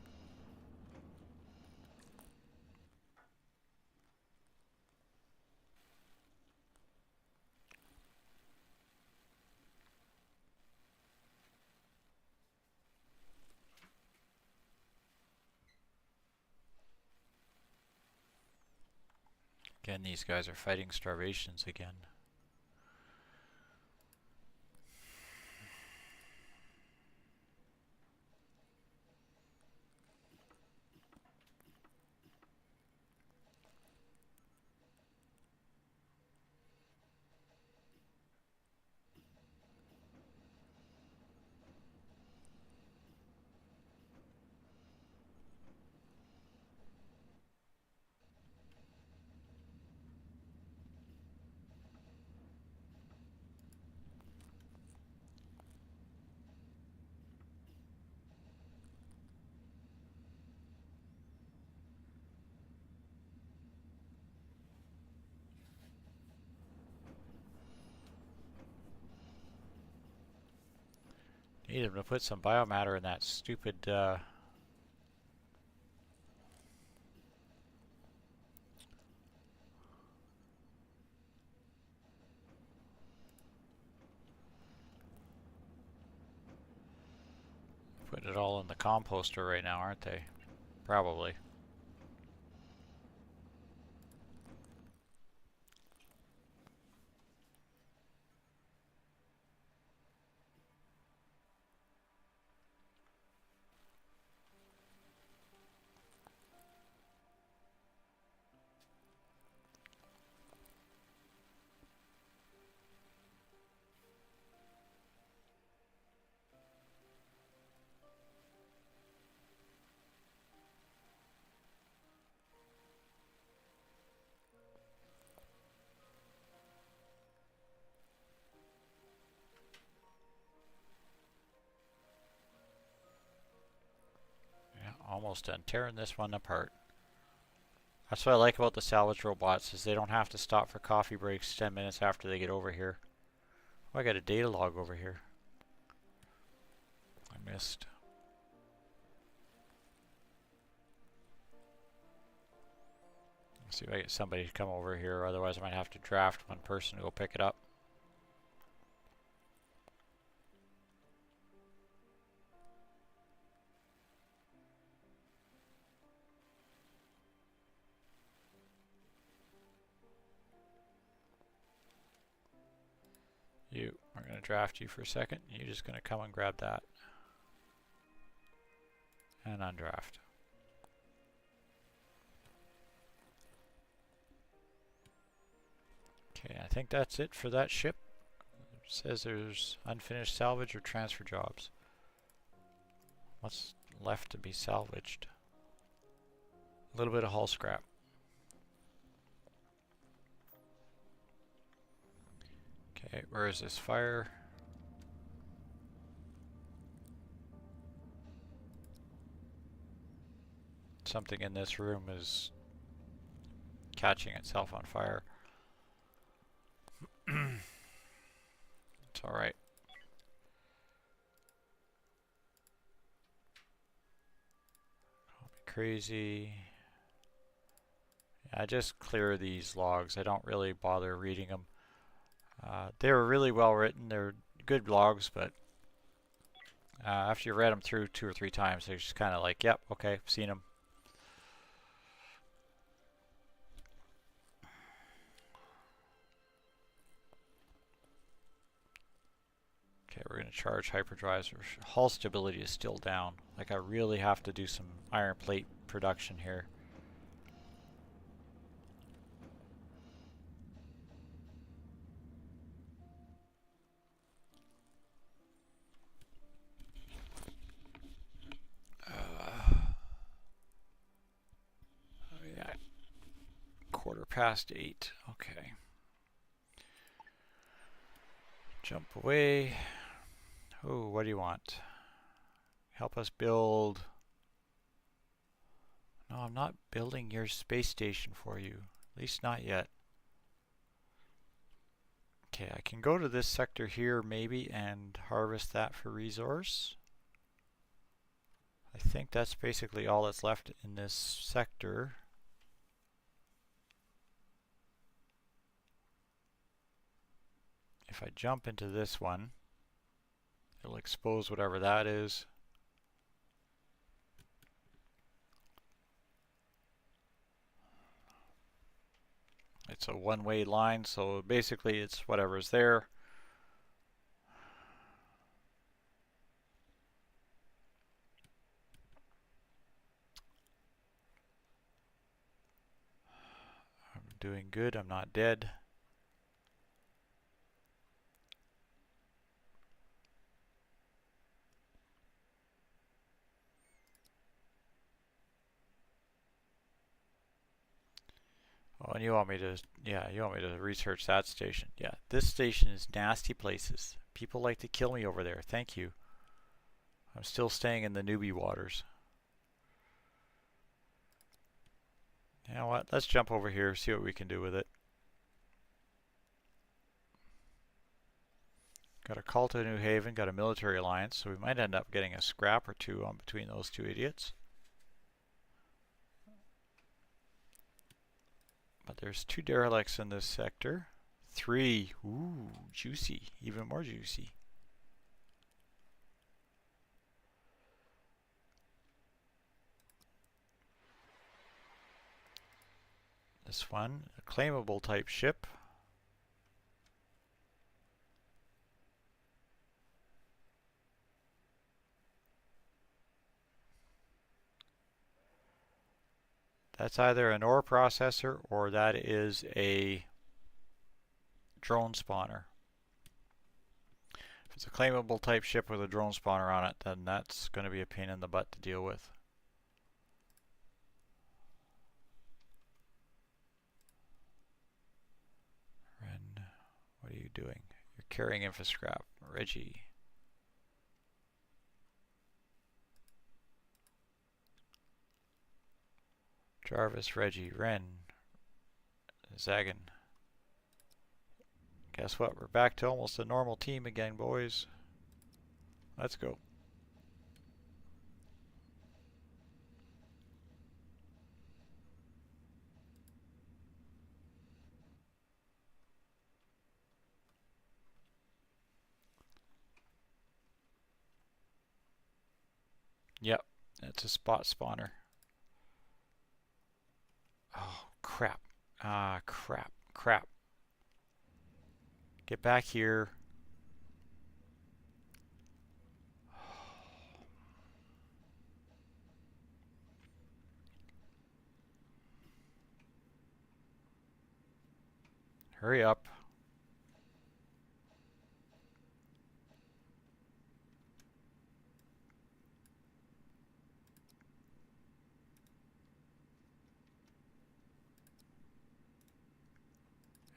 Again, these guys are fighting starvations again. Need him to put some biomatter in that stupid putting it all in the composter right now, aren't they? Probably. almost done tearing this one apart. That's what I like about the salvage robots, is they don't have to stop for coffee breaks 10 minutes after they get over here. Oh, I got a data log over here. I missed. Let's see if I get somebody to come over here, otherwise I might have to draft one person to go pick it up. You, we're going to draft you for a second. You're just going to come and grab that. And undraft. Okay, I think that's it for that ship. It says there's unfinished salvage or transfer jobs. What's left to be salvaged? A little bit of hull scrap. Okay, where is this fire? Something in this room is catching itself on fire. It's alright. Call me crazy. Yeah, I just clear these logs. I don't really bother reading them. They were really well written. They're good logs, but after you read them through 2 or 3 times, they're just kind of like, yep, okay, seen them. Okay, we're going to charge hyperdrives. Hull stability is still down. Like, I really have to do some iron plate production here. Yeah, 8:15. Okay. Jump away. Oh, what do you want? Help us build. No, I'm not building your space station for you. At least not yet. Okay, I can go to this sector here maybe and harvest that for resource. I think that's basically all that's left in this sector. If I jump into this one, it'll expose whatever that is. It's a one-way line, so basically it's whatever's there. I'm doing good, I'm not dead. Oh, and you want me to, yeah, you want me to research that station. Yeah, this station is nasty places. People like to kill me over there. Thank you. I'm still staying in the newbie waters. You know what? Let's jump over here, see what we can do with it. Got a call to New Haven, got a military alliance, so we might end up getting a scrap or two on between those two idiots. But there's 2 derelicts in this sector. 3. Ooh, juicy. Even more juicy. This one, a claimable type ship. That's either an ore processor or that is a drone spawner. If it's a claimable type ship with a drone spawner on it, then that's going to be a pain in the butt to deal with. Ren, what are you doing? You're carrying infoscrap. Reggie. Jarvis, Reggie, Ren, Zagan. Guess what? We're back to almost a normal team again, boys. Let's go. Yep, it's a spot spawner. Oh, crap. Ah, crap. Crap. Get back here. Hurry up.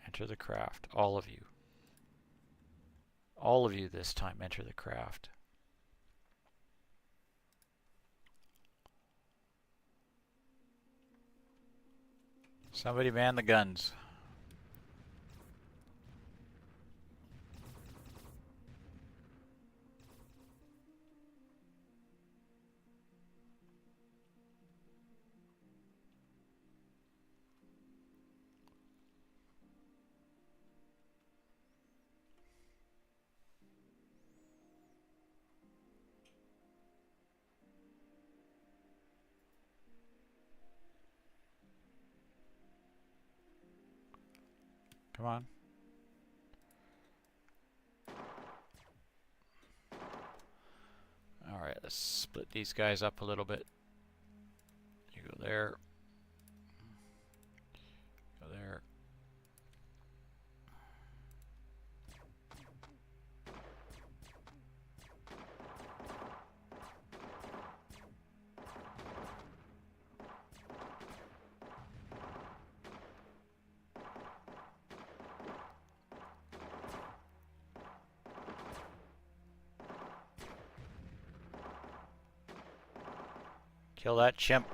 Enter the craft. All of you. All of you this time enter the craft. Somebody man the guns. Come on. Alright, let's split these guys up a little bit. You go there. Go there. Kill that chimp.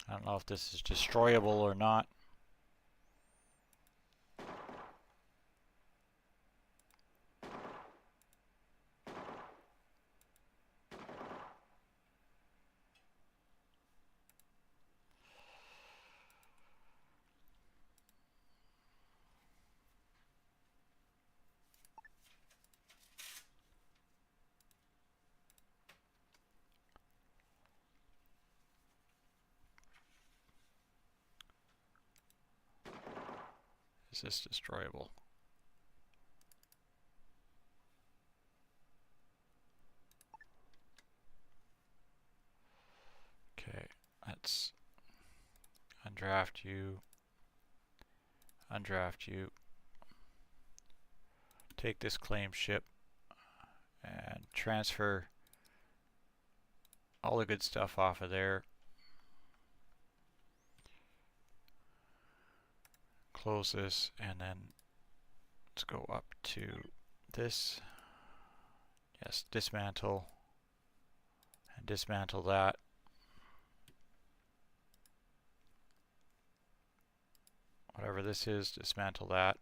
I don't know if this is destroyable or not. Is this destroyable? Okay, let's undraft you. Undraft you. Take this claim ship and transfer all the good stuff off of there. Close this and then let's go up to this. Yes, dismantle and dismantle that. Whatever this is, dismantle that.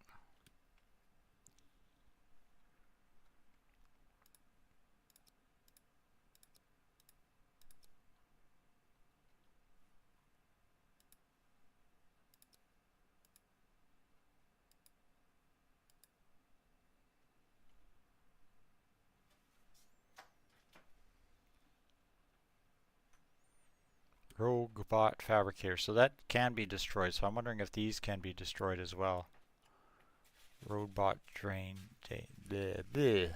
Rogue bot fabricator. So that can be destroyed. So I'm wondering if these can be destroyed as well. Rogue bot drain. Bleh, bleh.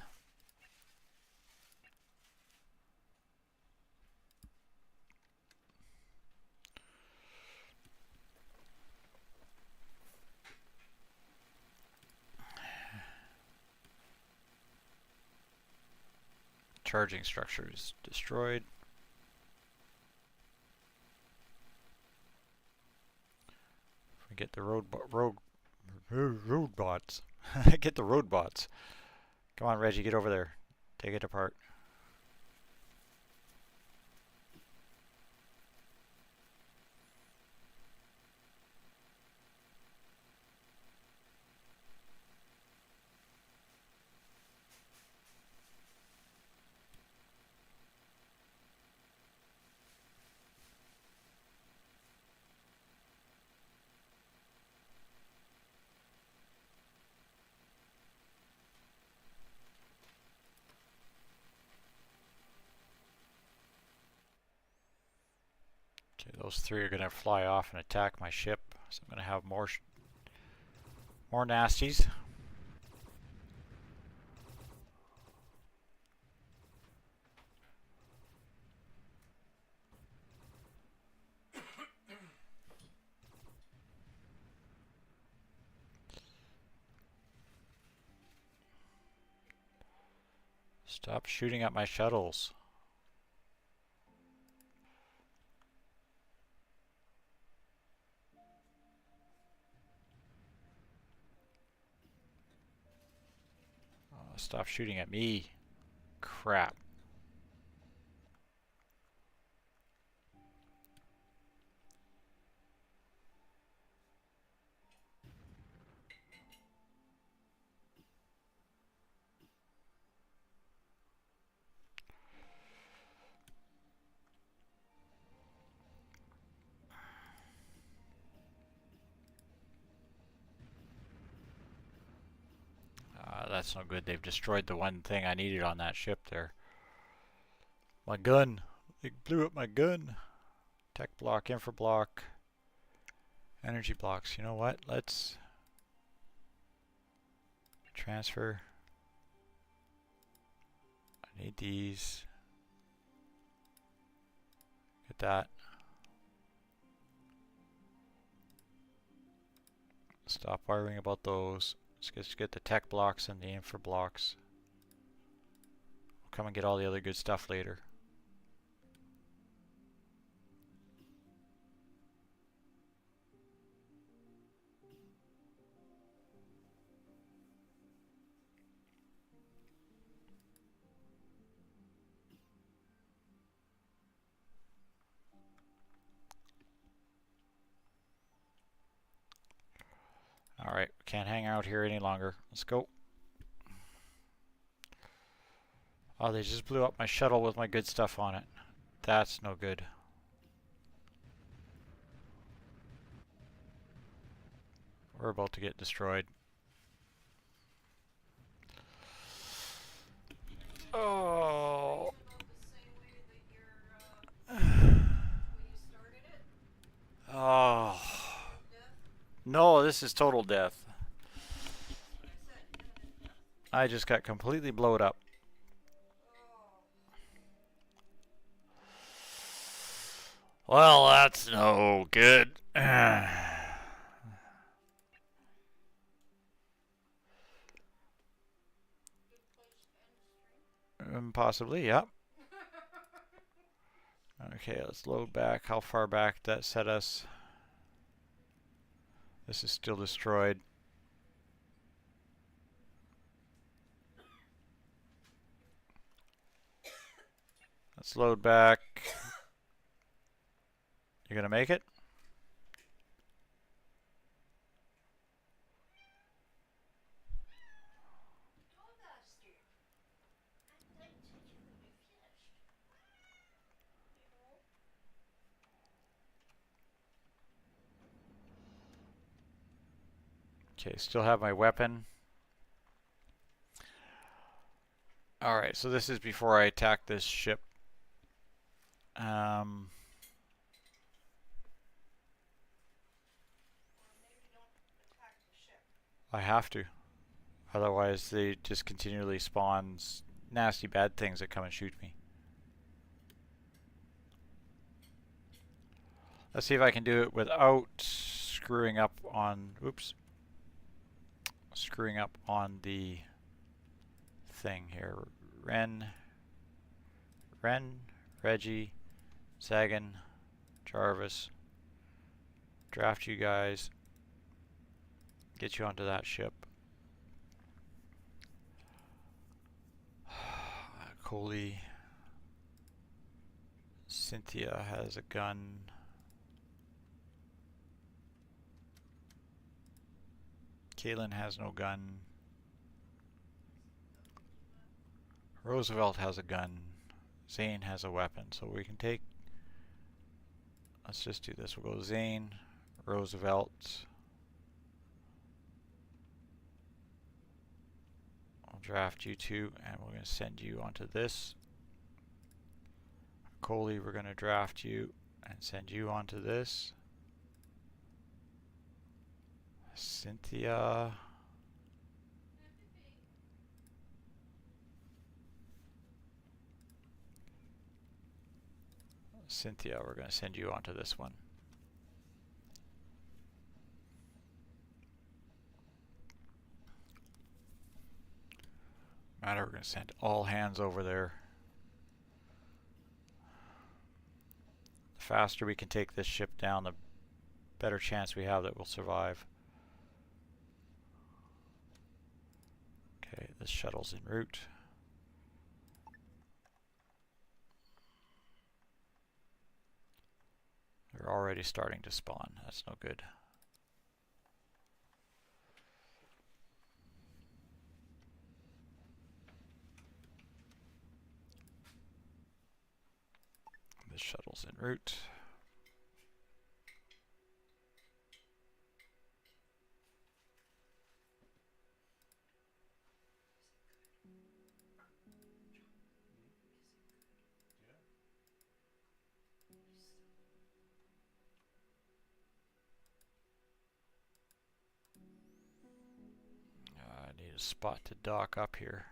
Charging structures destroyed. If we get the road bots. Get the road bots. Come on, Reggie, get over there. Take it apart. Okay, those three are going to fly off and attack my ship. So I'm going to have more nasties. Stop shooting at my shuttles. Stop shooting at me. Crap. That's no good. They've destroyed the one thing I needed on that ship there. My gun. They blew up my gun. Tech block, infra block, energy blocks. You know what? Let's transfer. I need these. Get that. Stop worrying about those. Let's get the tech blocks and the infra blocks. We'll come and get all the other good stuff later. Alright, we can't hang out here any longer. Let's go. Oh, they just blew up my shuttle with my good stuff on it. That's no good. We're about to get destroyed. Oh. Oh. No, this is total death. I just got completely blowed up. Well, that's no good. Possibly, yeah. Okay, let's load back. How far back did that set us? This is still destroyed. Let's load back. You gonna make it? Okay, still have my weapon. Alright, so this is before I attack this ship. I have to. Otherwise they just continually spawn nasty bad things that come and shoot me. Let's see if I can do it without screwing up on, oops, screwing up on the thing here. Ren, Ren, Reggie, Sagan, Jarvis, draft you guys, get you onto that ship. Coley, Cynthia has a gun. Kaylin has no gun. Roosevelt has a gun. Zane has a weapon, so we can take. Let's just do this. We'll go Zane, Roosevelt. I'll draft you two, and we're going to send you onto this. Coley, we're going to draft you and send you onto this. Cynthia. Cynthia, we're going to send you onto this one. Matter, we're going to send all hands over there. The faster we can take this ship down, the better chance we have that we'll survive. Okay, this shuttle's en route. They're already starting to spawn. That's no good. This shuttle's en route. I need a spot to dock up here.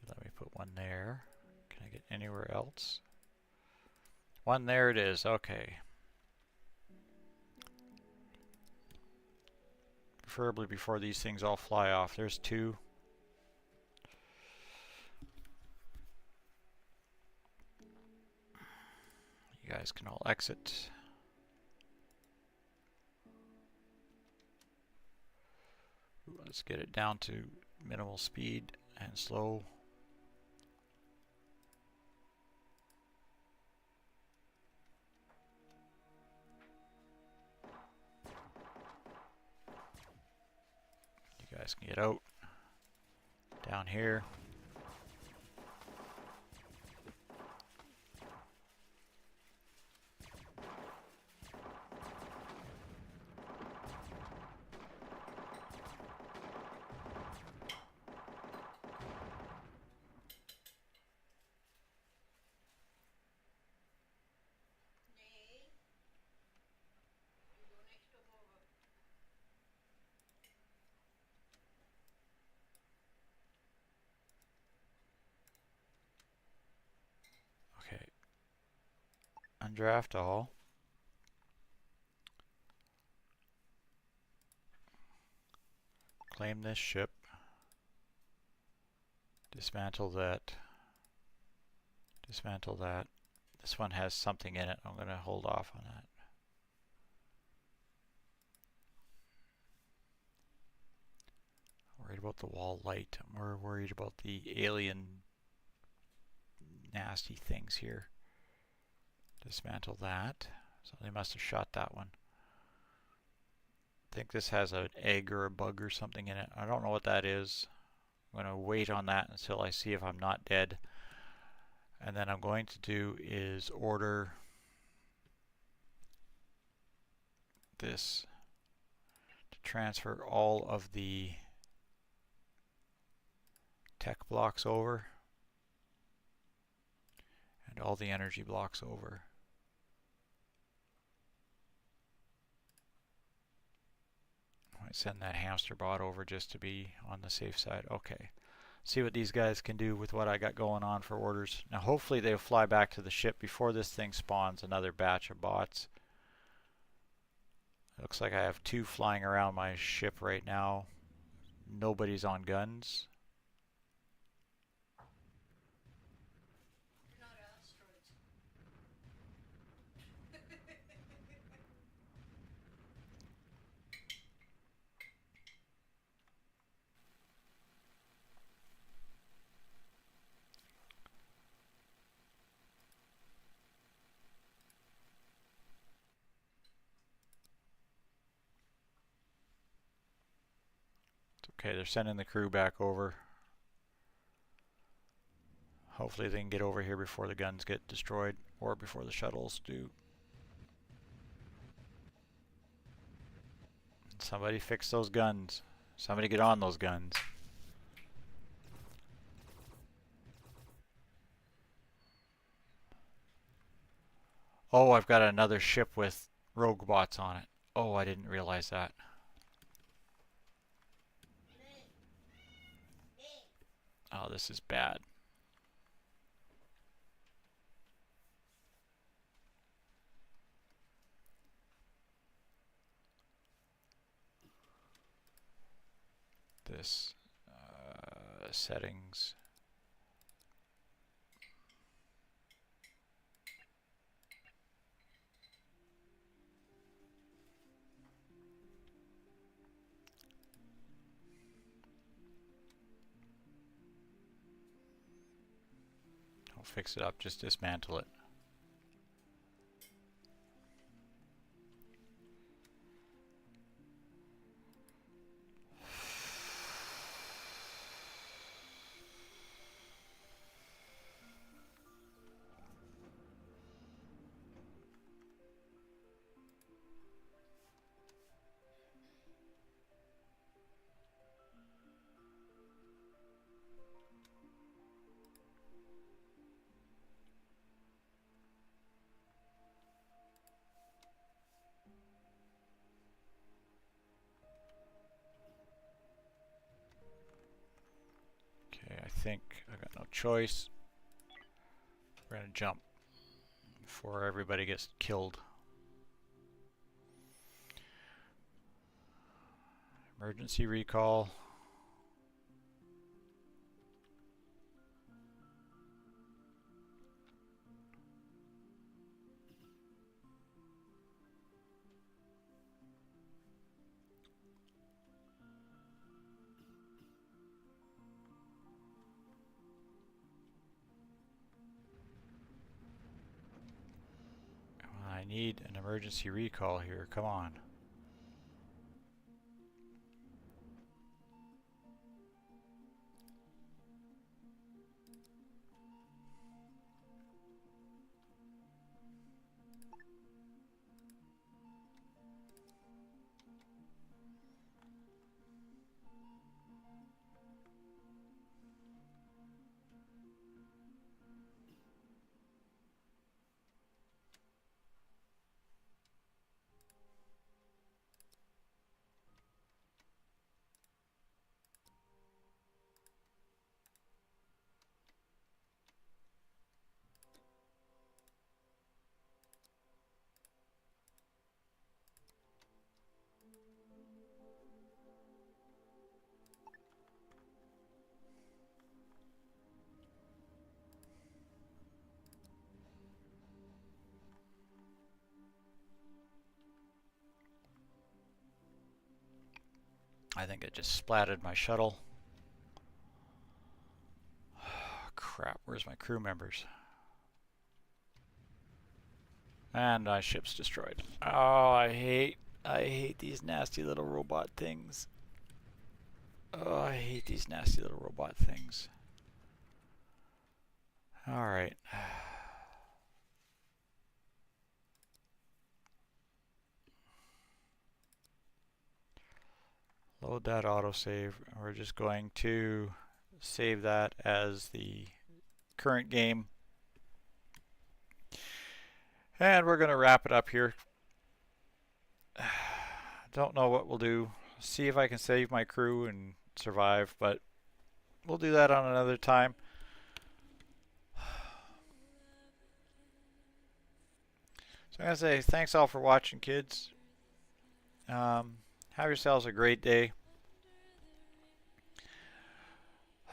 Let me put one there. Can I get anywhere else? One there it is. Okay. Preferably before these things all fly off. There's two. You guys can all exit. Ooh, let's get it down to minimal speed and slow. You guys can get out down here. Nay. You go next door over. Okay. Undraft all. Claim this ship. Dismantle that. Dismantle that. This one has something in it. I'm going to hold off on that. Worried about the wall light. I'm more worried about the alien nasty things here. Dismantle that. So they must have shot that one. I think this has an egg or a bug or something in it. I don't know what that is. I'm going to wait on that until I see if I'm not dead. And then I'm going to do is order this to transfer all of the tech blocks over and all the energy blocks over. I might send that hamster bot over just to be on the safe side. Okay. See what these guys can do with what I got going on for orders. Now hopefully they'll fly back to the ship before this thing spawns another batch of bots. Looks like I have 2 flying around my ship right now. Nobody's on guns. They're not asteroids. It's okay, they're sending the crew back over. Hopefully they can get over here before the guns get destroyed, or before the shuttles do. Somebody fix those guns. Somebody get on those guns. Oh, I've got another ship with rogue bots on it. Oh, I didn't realize that. Oh, this is bad. This settings. Don't fix it up, just dismantle it. Okay, I think I've got no choice. We're gonna jump before everybody gets killed. Emergency recall. I need an emergency recall here. Come on. I think it just splatted my shuttle. Crap, where's my crew members? And my ship's destroyed. Oh, I hate these nasty little robot things. Oh, I hate these nasty little robot things. Alright. Load that autosave. We're just going to save that as the current game. And we're going to wrap it up here. Don't know what we'll do. See if I can save my crew and survive, but we'll do that on another time. So I'm going to say thanks all for watching, kids. Have yourselves a great day.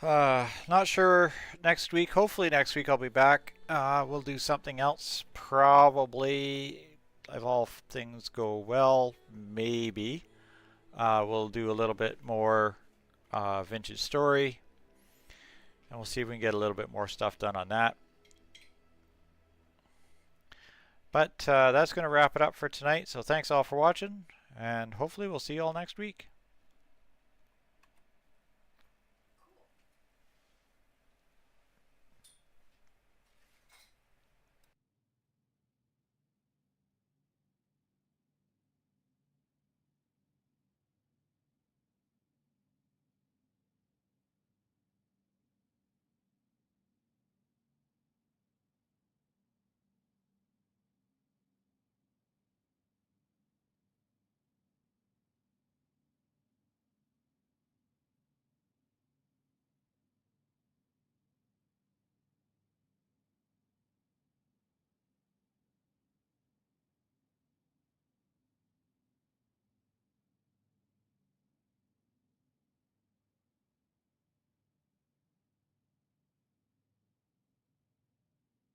Not sure next week. Hopefully next week I'll be back. We'll do something else. Probably, if all things go well, maybe. We'll do a little bit more Vintage Story. And we'll see if we can get a little bit more stuff done on that. But that's going to wrap it up for tonight. So thanks all for watching. And hopefully we'll see you all next week.